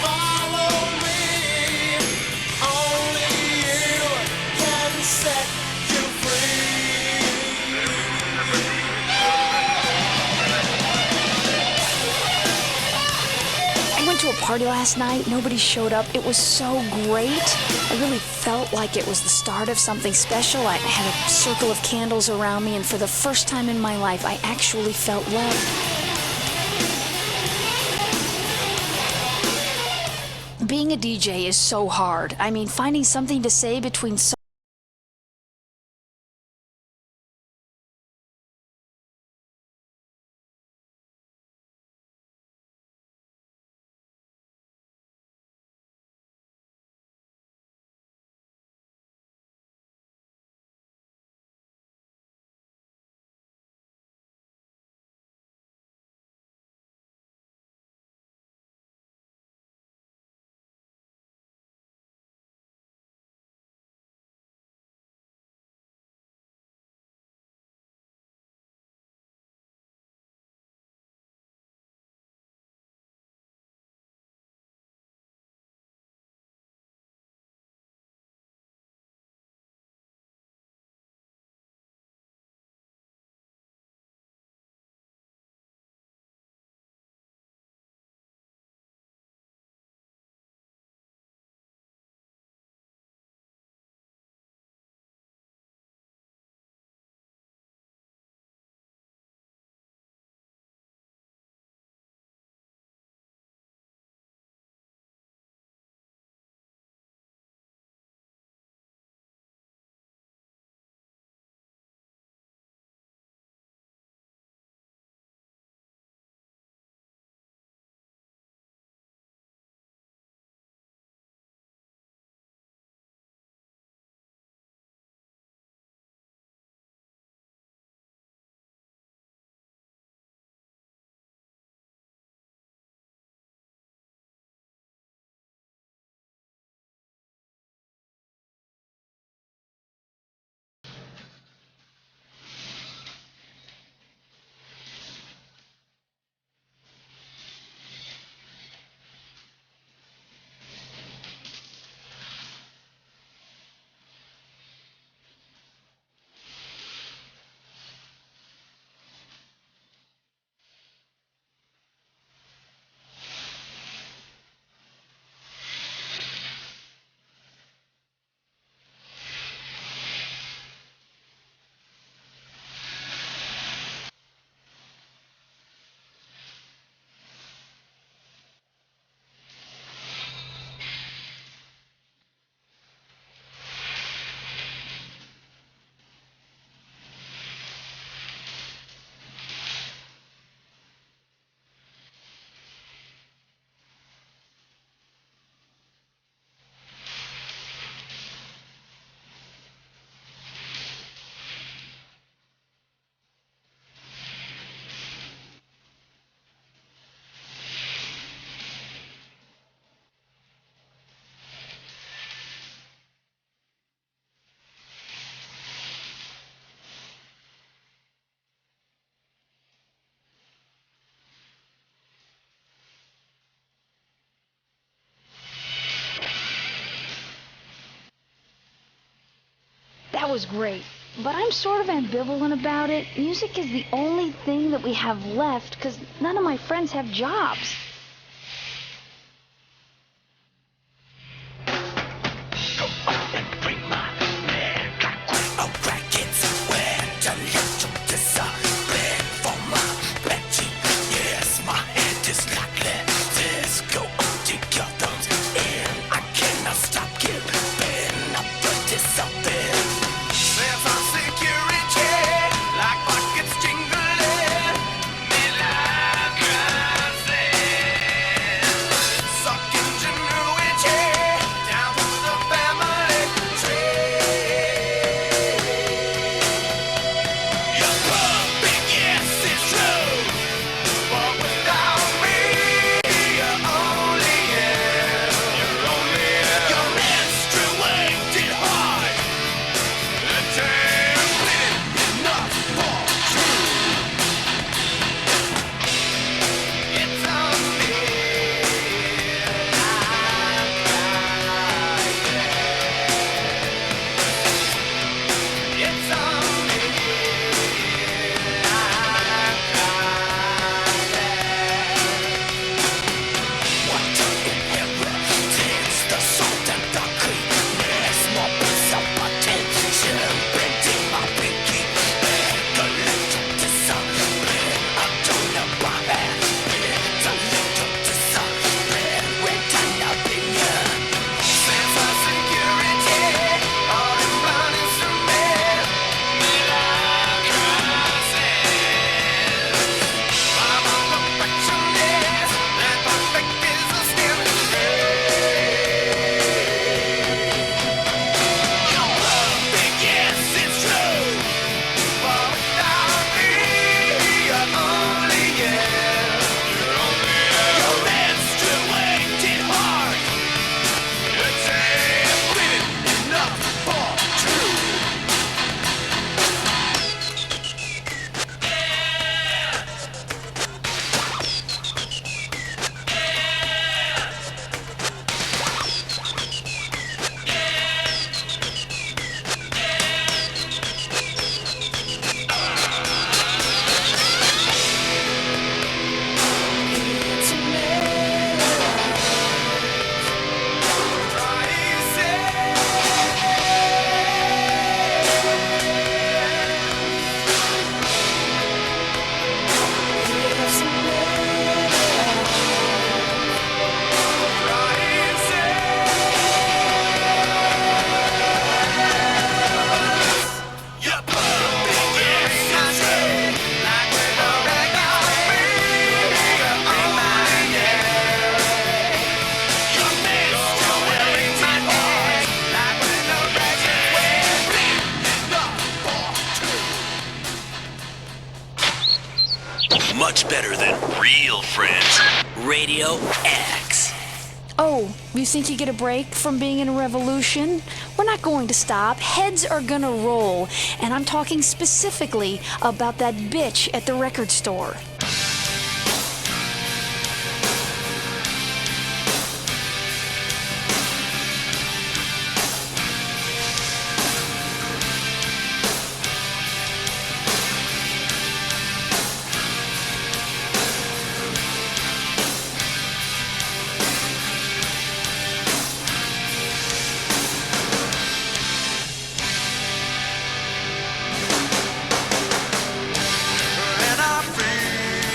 follow me. Only you can set you free. I went to a party last night. Nobody showed up. It was so great. I really felt like it was the start of something special. I had a circle of candles around me, and for the first time in my life, I actually felt loved. Being a DJ is so hard. I mean, finding something to say between That was great. But I'm sort of ambivalent about it. Music is the only thing that we have left because none of my friends have jobs. Much better than real friends. Radio X. Oh, you think you get a break from being in a revolution? We're not going to stop. Heads are gonna roll. And I'm talking specifically about that bitch at the record store. And I feel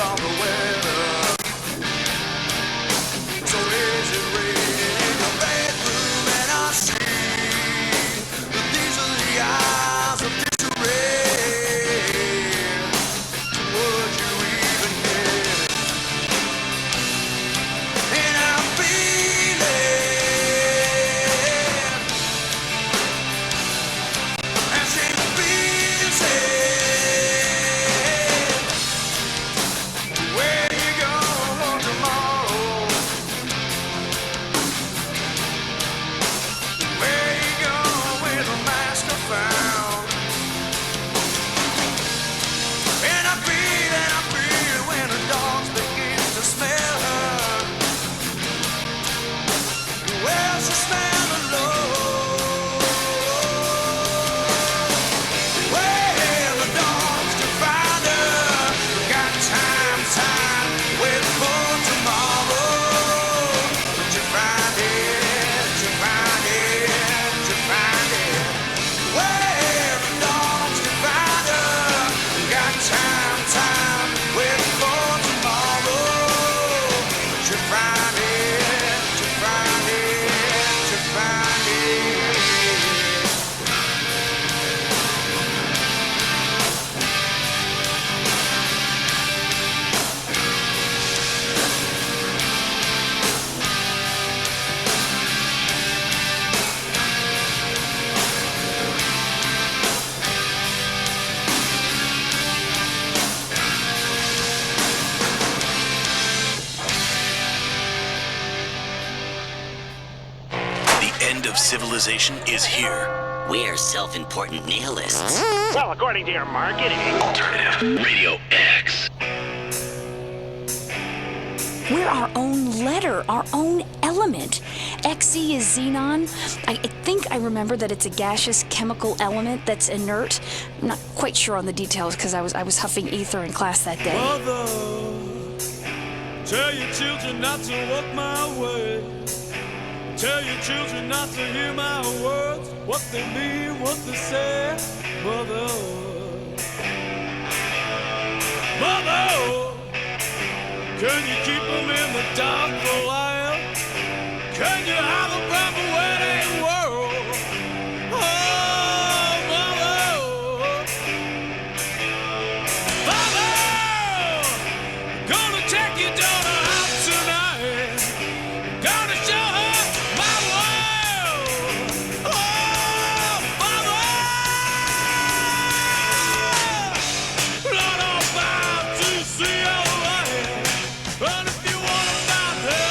on the weather. So is it raining in your bedroom? And I see that these are the eyes of disarray. Would you even get? And I'm feeling as it feels it. Where you go tomorrow? Where you go with a master found? And I feel when the dogs begin to smell her. Where's the smell of love? Where the dogs can find her? Got time, wait for tomorrow. But you find it, you find it, you find it. Where the dogs can find her? Got time, wait for tomorrow. But you find it, you find it, you find it. The end of civilization is here. We're self-important nihilists. Well, according to your marketing. Alternative Radio X. We're our own letter, our own element. Xe is xenon. I think I remember that it's a gaseous chemical element that's inert. I'm not quite sure on the details because I was huffing ether in class that day. Mother, tell your children not to walk my way. Tell your children not to hear my words, what they mean, what they say. Mother, Mother, can you keep them in the dark for a while? Can you have a proper wedding world? Oh, Mother, Mother, gonna take your daughter out tonight. Gonna show her my world. Oh, Mother, not about to see your life. But if you wanna find her,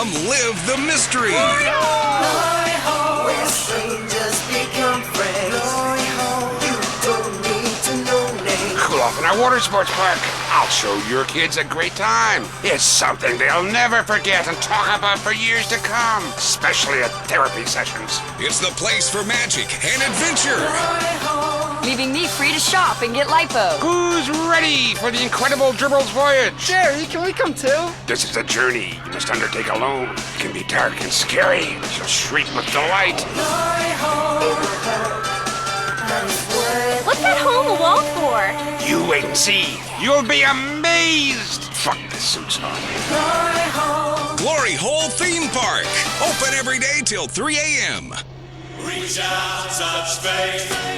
Come live the mystery. Where strangers become friends. You don't need to know names. Cool off in our water sports park. I'll show your kids a great time. It's something they'll never forget and talk about for years to come, especially at therapy sessions. It's the place for magic and adventure. Leaving me free to shop and get lipo. Who's ready for the incredible Dribbles voyage? Jerry, can we come too? This is a journey you must undertake alone. It can be dark and scary, but you'll shriek with delight. What's that hole in the wall for? You wait and see. You'll be amazed. Fuck the suits on. Glory Hole Theme Park. Open every day till 3 a.m. Reach out, touch faith.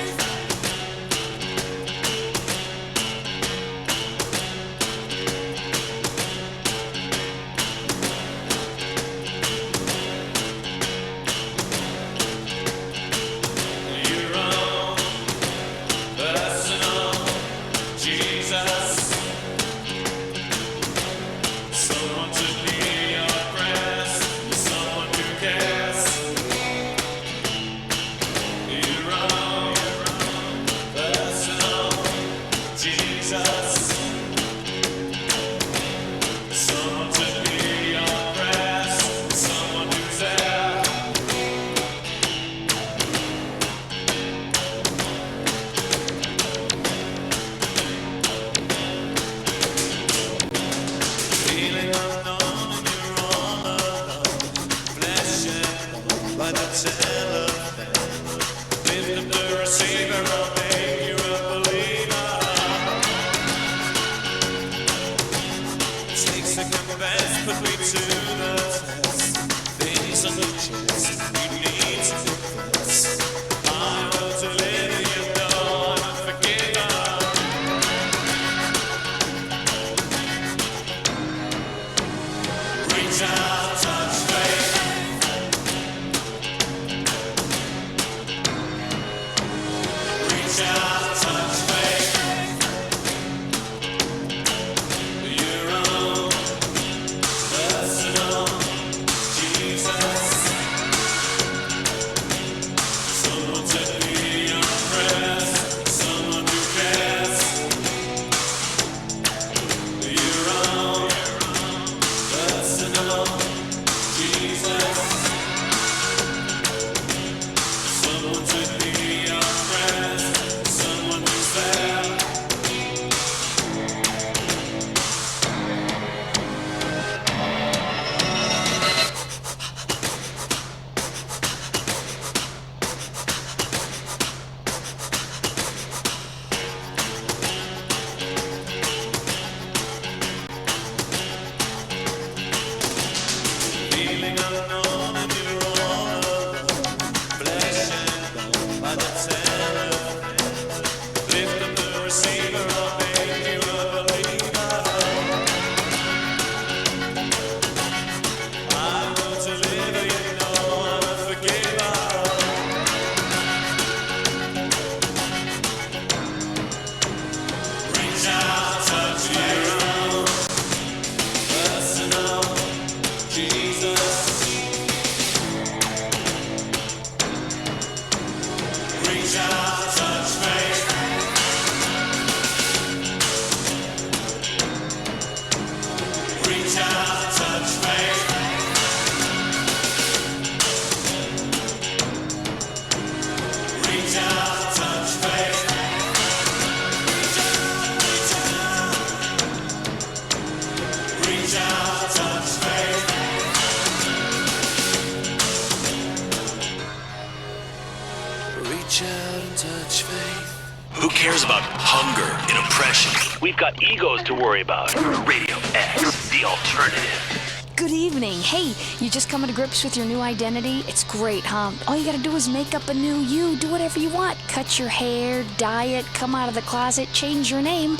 Who cares about hunger and oppression? We've got egos to worry about. Radio X, the alternative. Good evening. Hey, you just coming to grips with your new identity? It's great, huh? All you gotta do is make up a new you. Do whatever you want. Cut your hair, dye it, come out of the closet, change your name.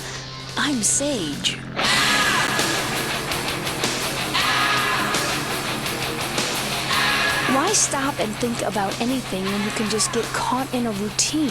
I'm Sage. Why stop and think about anything when you can just get caught in a routine?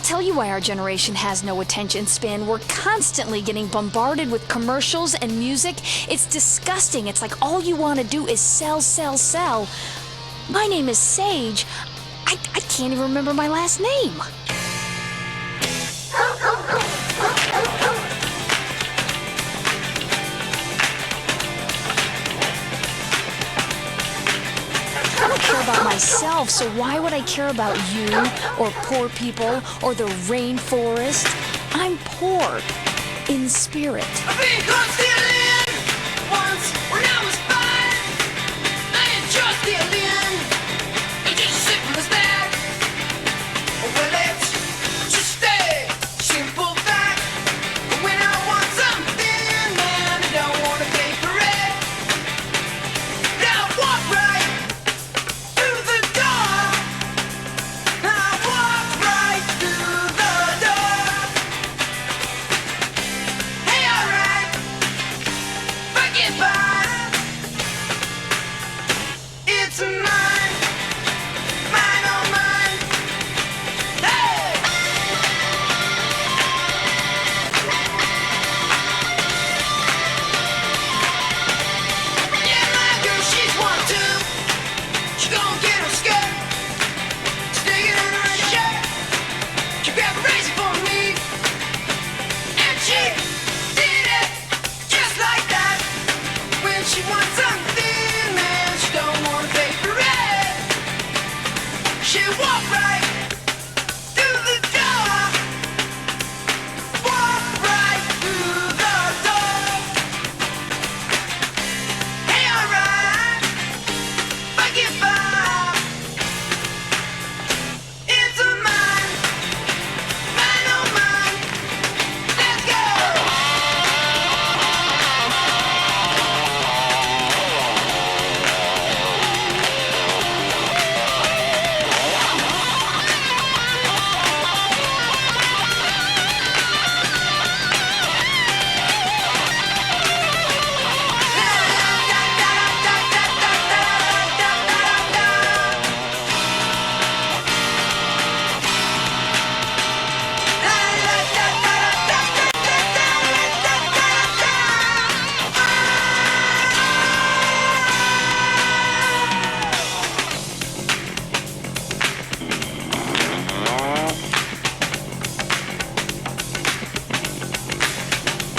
I'll tell you why our generation has no attention span. We're constantly getting bombarded with commercials and music. It's disgusting. It's like all you want to do is sell, sell, sell. My name is Sage. I can't even remember my last name. I don't care about myself, so why would I care about you or poor people or the rainforest? I'm poor in spirit. I've been caught stealing once when I was 5. I ain't just stealing. It's just simple as that. Well, it's just a simple fact. When I want something, man, I don't want to pay for it. I walk right through the door. I walk right through the door. Hey, alright, forget by. It's mine, mine, oh mine. Hey! Yeah, my girl, she's one too. She gon' get her skirt, stick it in her shirt. She grabbed a razor for me, and she did it just like that. When she wants something, man, she don't wanna pay for it. She walked right through the door. Walk right through the door. Hey, alright, forget by. It's a mine, mine, oh mine. Let's go.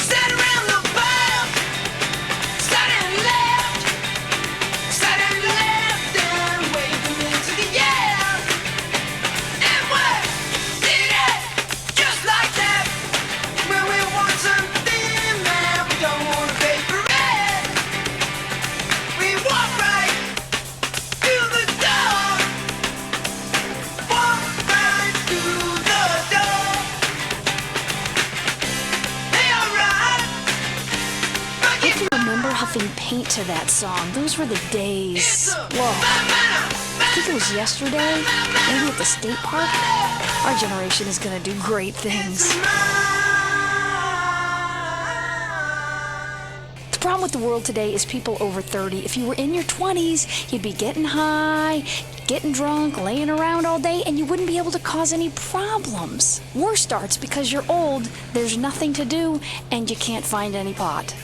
Sat around the bar, sat and left, and waved them into the air. And what did it just like that? When we want something, man, we don't wanna pay for it. We walk right through the door. Walk right through the door. Hey, alright. I can remember huffing paint to that song. Those were the days. Whoa. I think it was yesterday, maybe at the state park. Our generation is going to do great things. The problem with the world today is people over 30. If you were in your 20s, you'd be getting high, getting drunk, laying around all day, and you wouldn't be able to cause any problems. War starts because you're old, there's nothing to do, and you can't find any pot.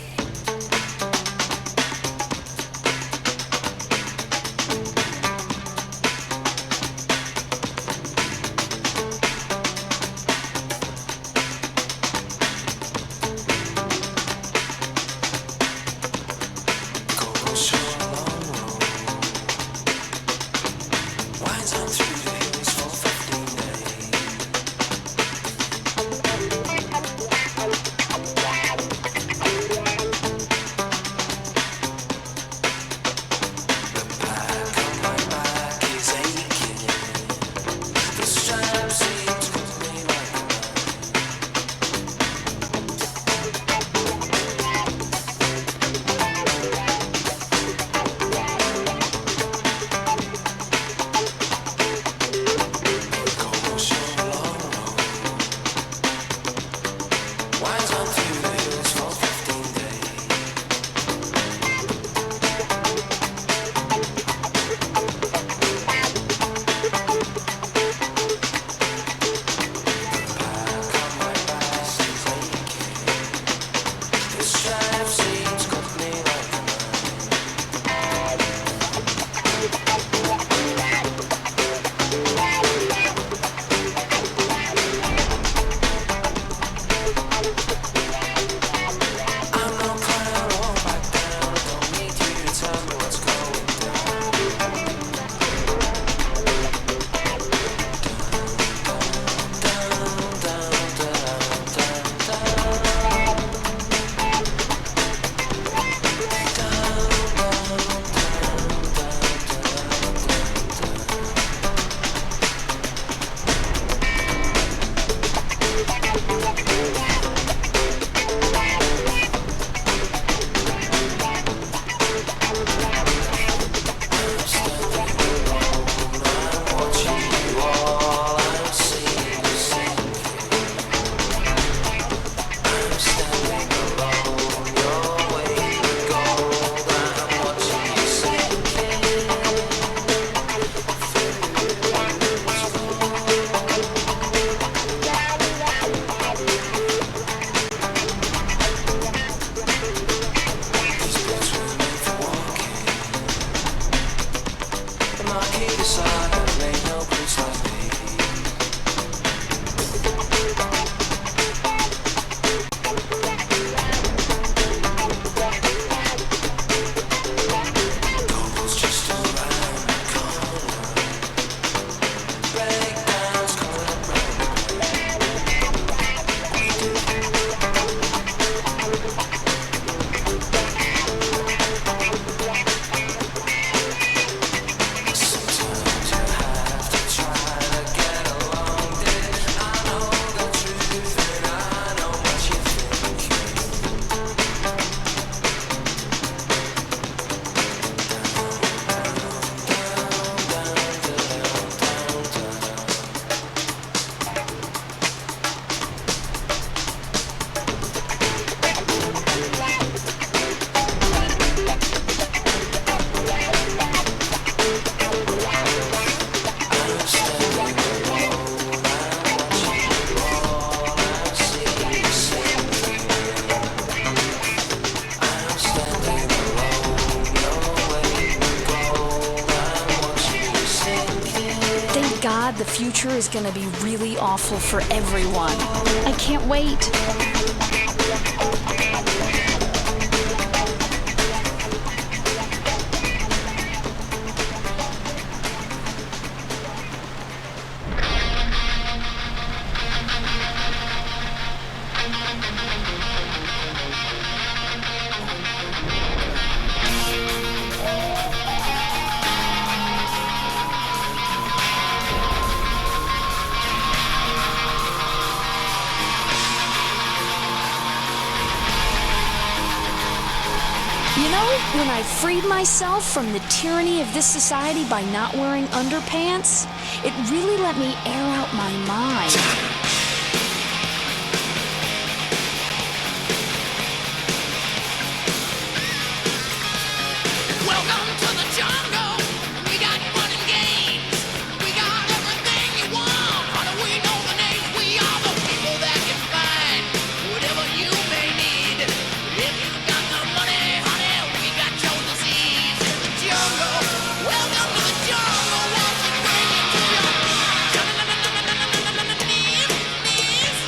future is gonna be really awful for everyone. I can't wait. You know, when I freed myself from the tyranny of this society by not wearing underpants, it really let me air out my mind. Welcome to the jungle. We got fun and games. We got everything you want. How do we know the names? We are the people that can find whatever you may need. If you got the money, honey, we got your disease in the jungle. Welcome to the jungle. Won't you bring it to your knees?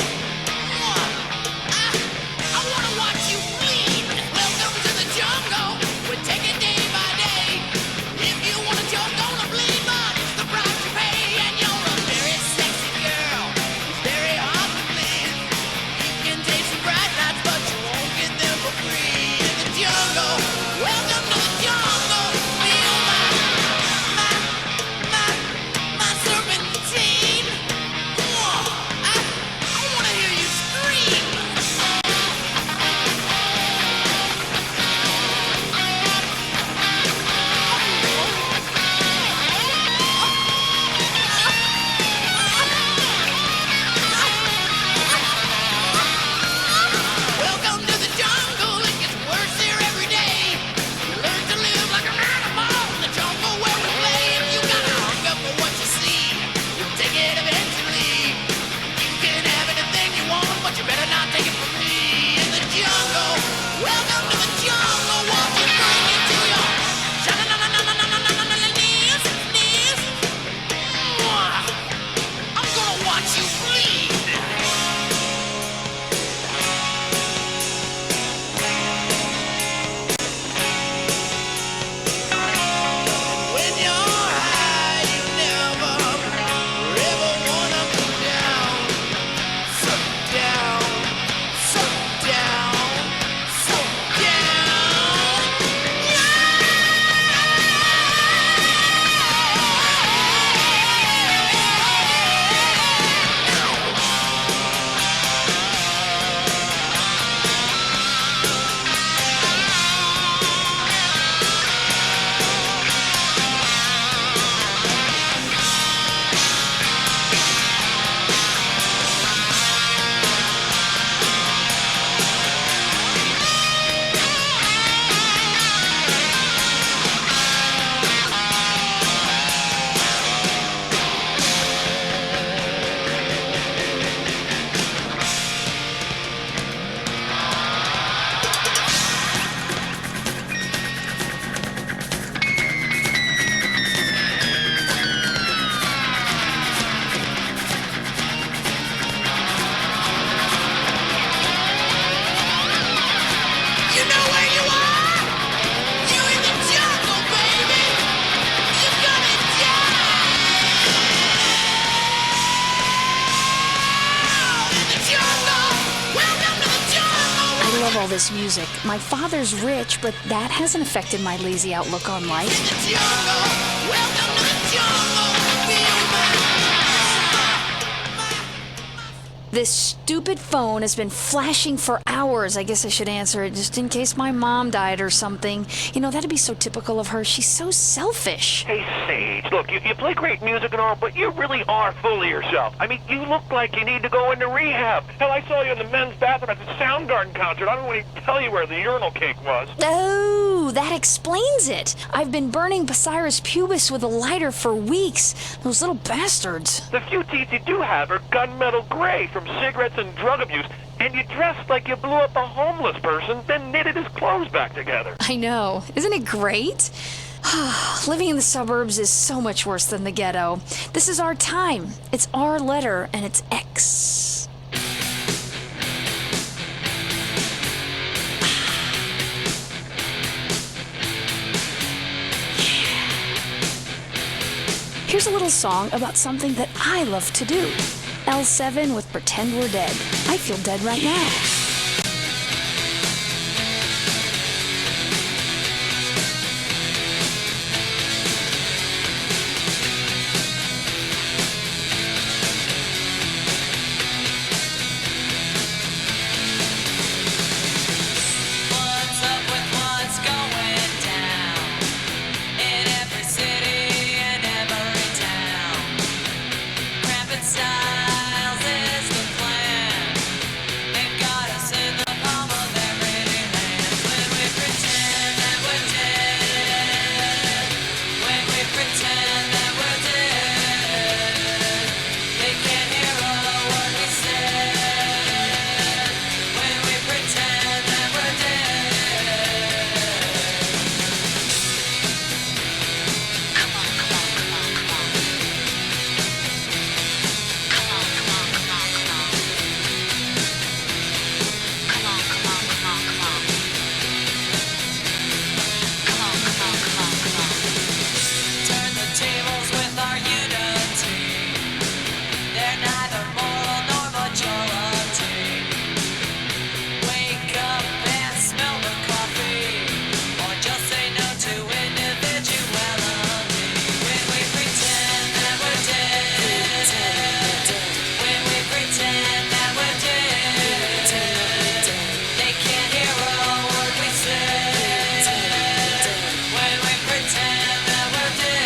I wanna watch you bleed. Welcome to the jungle. We take it day by day. If you wanna joke, gonna bleed, but it's the price you pay. And you're a very sexy girl. It's very hard to please. You can taste some bright lights, but you won't get them for free. In the jungle, welcome to the jungle. Feel my serpentine. I wanna hear you scream. Welcome to the jungle. It gets worse here every day. You learn to live like an animal in the jungle where we play. If you got a hunger for what you see, you'll take it eventually. You can have anything you want, but you better not take it from me. In the jungle, welcome to the jungle. Won't you bring it to your knees? I'm gonna watch you bleed. When you're high, you never, ever wanna go down. So down, so down, so You know where you are? You're in the jungle, baby. You're gonna die. In the jungle. Welcome to the jungle. I love all this music. My father's rich, but that hasn't affected my lazy outlook on life. Jungle. Welcome to the jungle. Feel This stupid phone has been flashing for hours. I guess I should answer it just in case my mom died or something. You know, that'd be so typical of her. She's so selfish. Hey, Sage, look, you play great music and all, but you really are full of yourself. I mean, you look like you need to go into rehab. Hell, I saw you in the men's bathroom at the Soundgarden concert. I don't want to tell you where the urinal cake was. Oh, that explains it. I've been burning Pocyrus pubis with a lighter for weeks. Those little bastards. The few teeth you do have are gunmetal gray from cigarettes and drug abuse, and you dressed like you blew up a homeless person, then knitted his clothes back together. I know. Isn't it great? Living in the suburbs is so much worse than the ghetto. This is our time. It's our letter, and it's X. Here's a little song about something that I love to do. L7 with Pretend We're Dead. I feel dead right now. What's up with what's going down in every city and every town? Cramping styles is the plan. They've got us in the palm of their pretty hands. When we pretend that we're dead, when we pretend that we're dead, they can't hear a word we say. When we pretend that we're dead. Come on, come on, come on, come on. Come on, come on, come on, come on. Come on, come on, come on, come on. Come on, come on, come on, come on. Turn the tables with our unity. They're neither moral nor majority. Wake up and smell the coffee, or just say no to individuality. When we pretend that we're dead, when we pretend that we're dead, they can't hear a word we say. When we pretend that we're dead.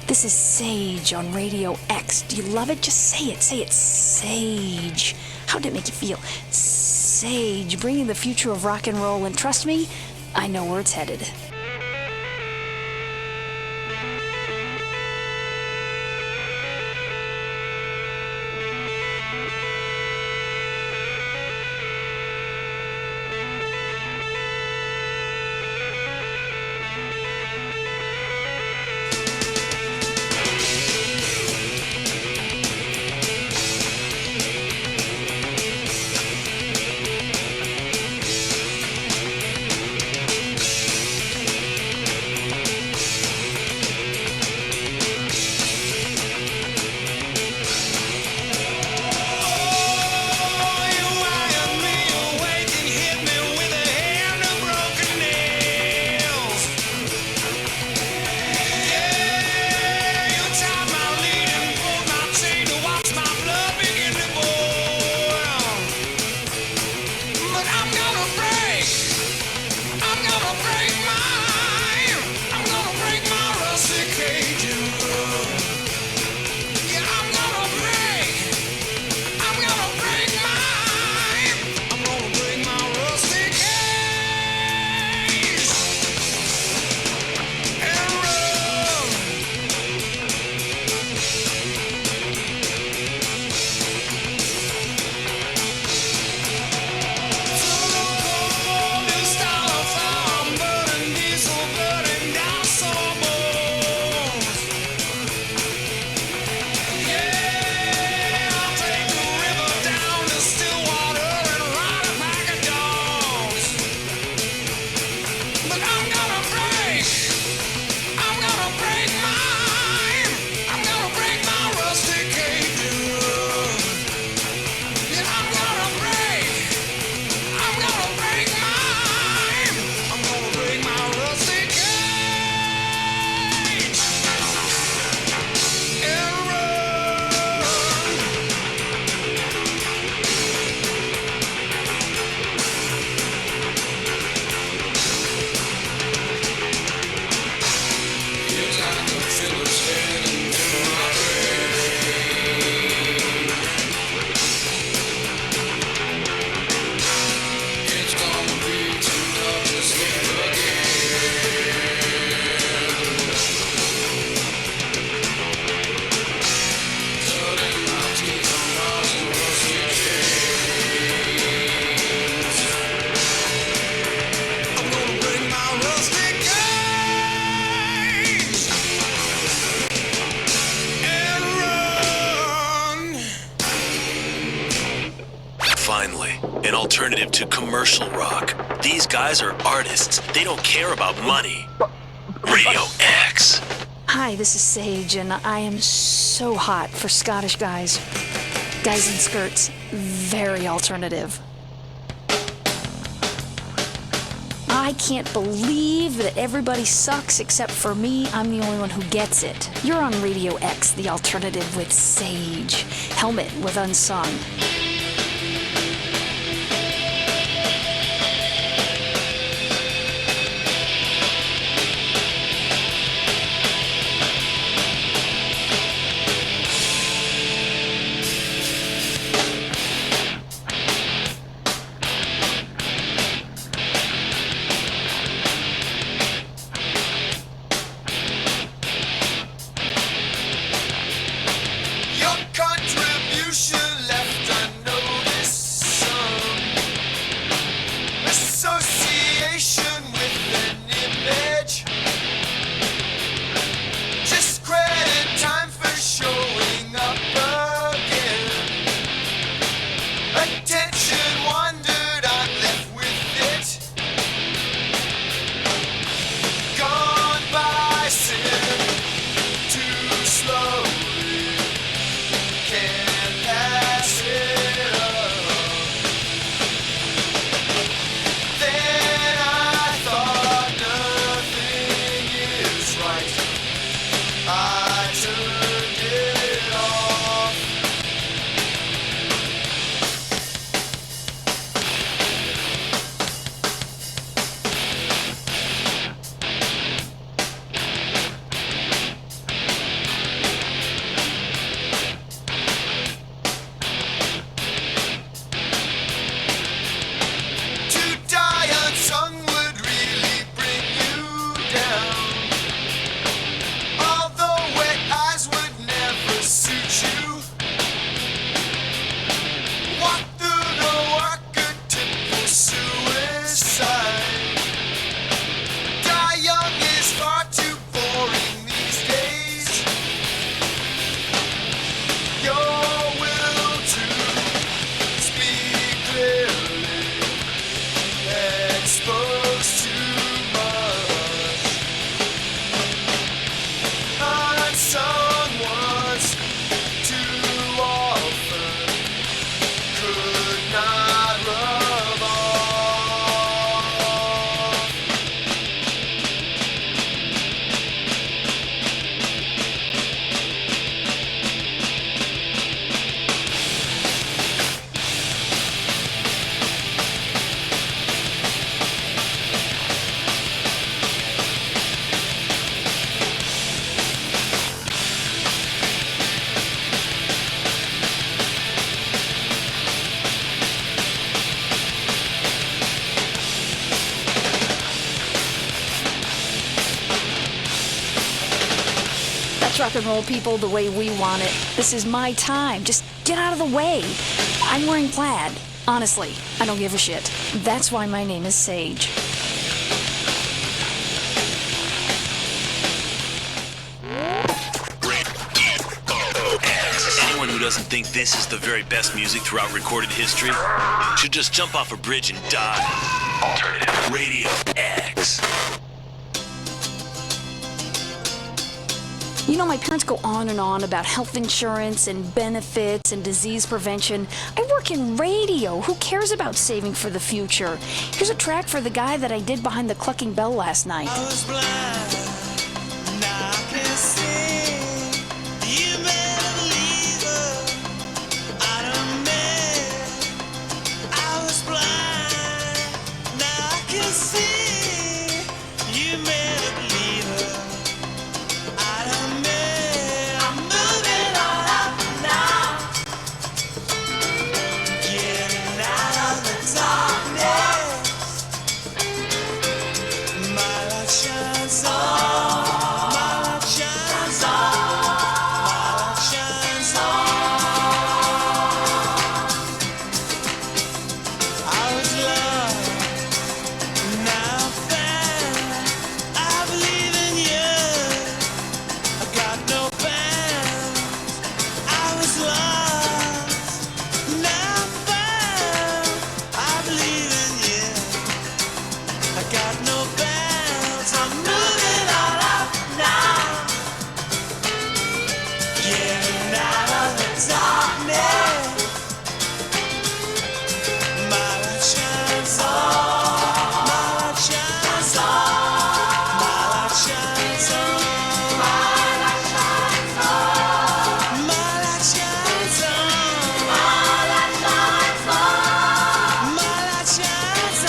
This is Sage on Radio X. Do you love it? Just say it. Say it. Sage. How did it make you feel? Sage, bringing the future of rock and roll. And trust me, I know where it's headed. but I'm gonna break. I'm gonna break mine. I'm gonna break my rusty cage. Yeah, I'm gonna break. I'm gonna break mine. I'm gonna break my rusty cage. And Finally, an alternative to commercial rock. These guys are artists. They don't care about money. Radio X. Hi, this is Sage, and I am so hot for Scottish guys. Guys in skirts. Very alternative. I can't believe that everybody sucks except for me. I'm the only one who gets it. You're on Radio X, the alternative with Sage. Helmet with Unsung. your contribution left unnoticed. Some association with an image. Just credit time for showing up again. Attention wandered, I'm left with it. Gone by sin too slowly. Can't pass it up. Then I thought nothing is right. I turned it off. To die unsung would really bring you down. Although wet eyes would never suit you. Walk through the archetypal suicide. Die young is far too boring these days. Your will to speak clearly exposed too much. Unsung once too often could not rub off. That's rock and roll, people, the way we want it. This is my time. Just get out of the way. I'm wearing plaid. Honestly, I don't give a shit. That's why my name is Sage. Anyone who doesn't think this is the very best music throughout recorded history should just jump off a bridge and die. Alternative Radio X. You know, my parents go on and on about health insurance and benefits and disease prevention. I work in radio. Who cares about saving for the future? Here's a track for the guy that I did behind the clucking bell last night. I was blind, now I can see. You better believe it. I don't know. I was blind, now I can see. You better believe it. I don't know. I'm moving on up now, getting out of the darkness. My light shines on. My light shines on. My light shines on. I was lost, now I'm found. I believe in you. I got no bounds. I was lost, now I'm found. I believe in you. I got no bounds. I'm moving on up now, getting out of the darkness. My light shines on. My light shines on. My light shines on. My light shines on. My light shines on. My light shines on. My light shines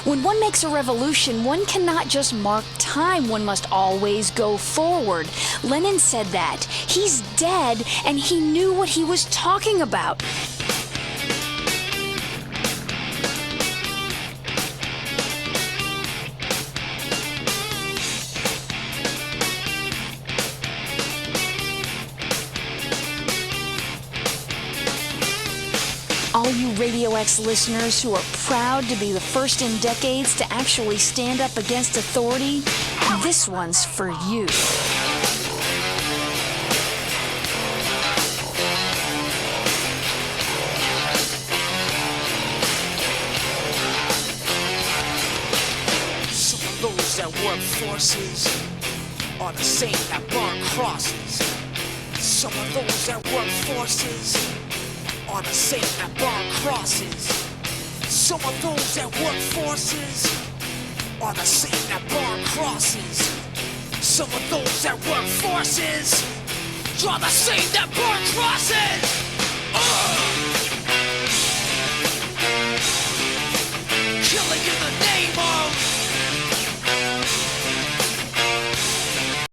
When one makes a revolution, one cannot just mark time. One must always go forward. Lenin said that. He's dead, and he knew what he was talking about. All you Radio X listeners who are proud to be the first in decades to actually stand up against authority, this one's for you. Some of those that work forces are the same that burn crosses. Some of those that work forces are the same that burn crosses. Some of those that work forces are the same that burn crosses. Some of those that work forces are the same that burn crosses.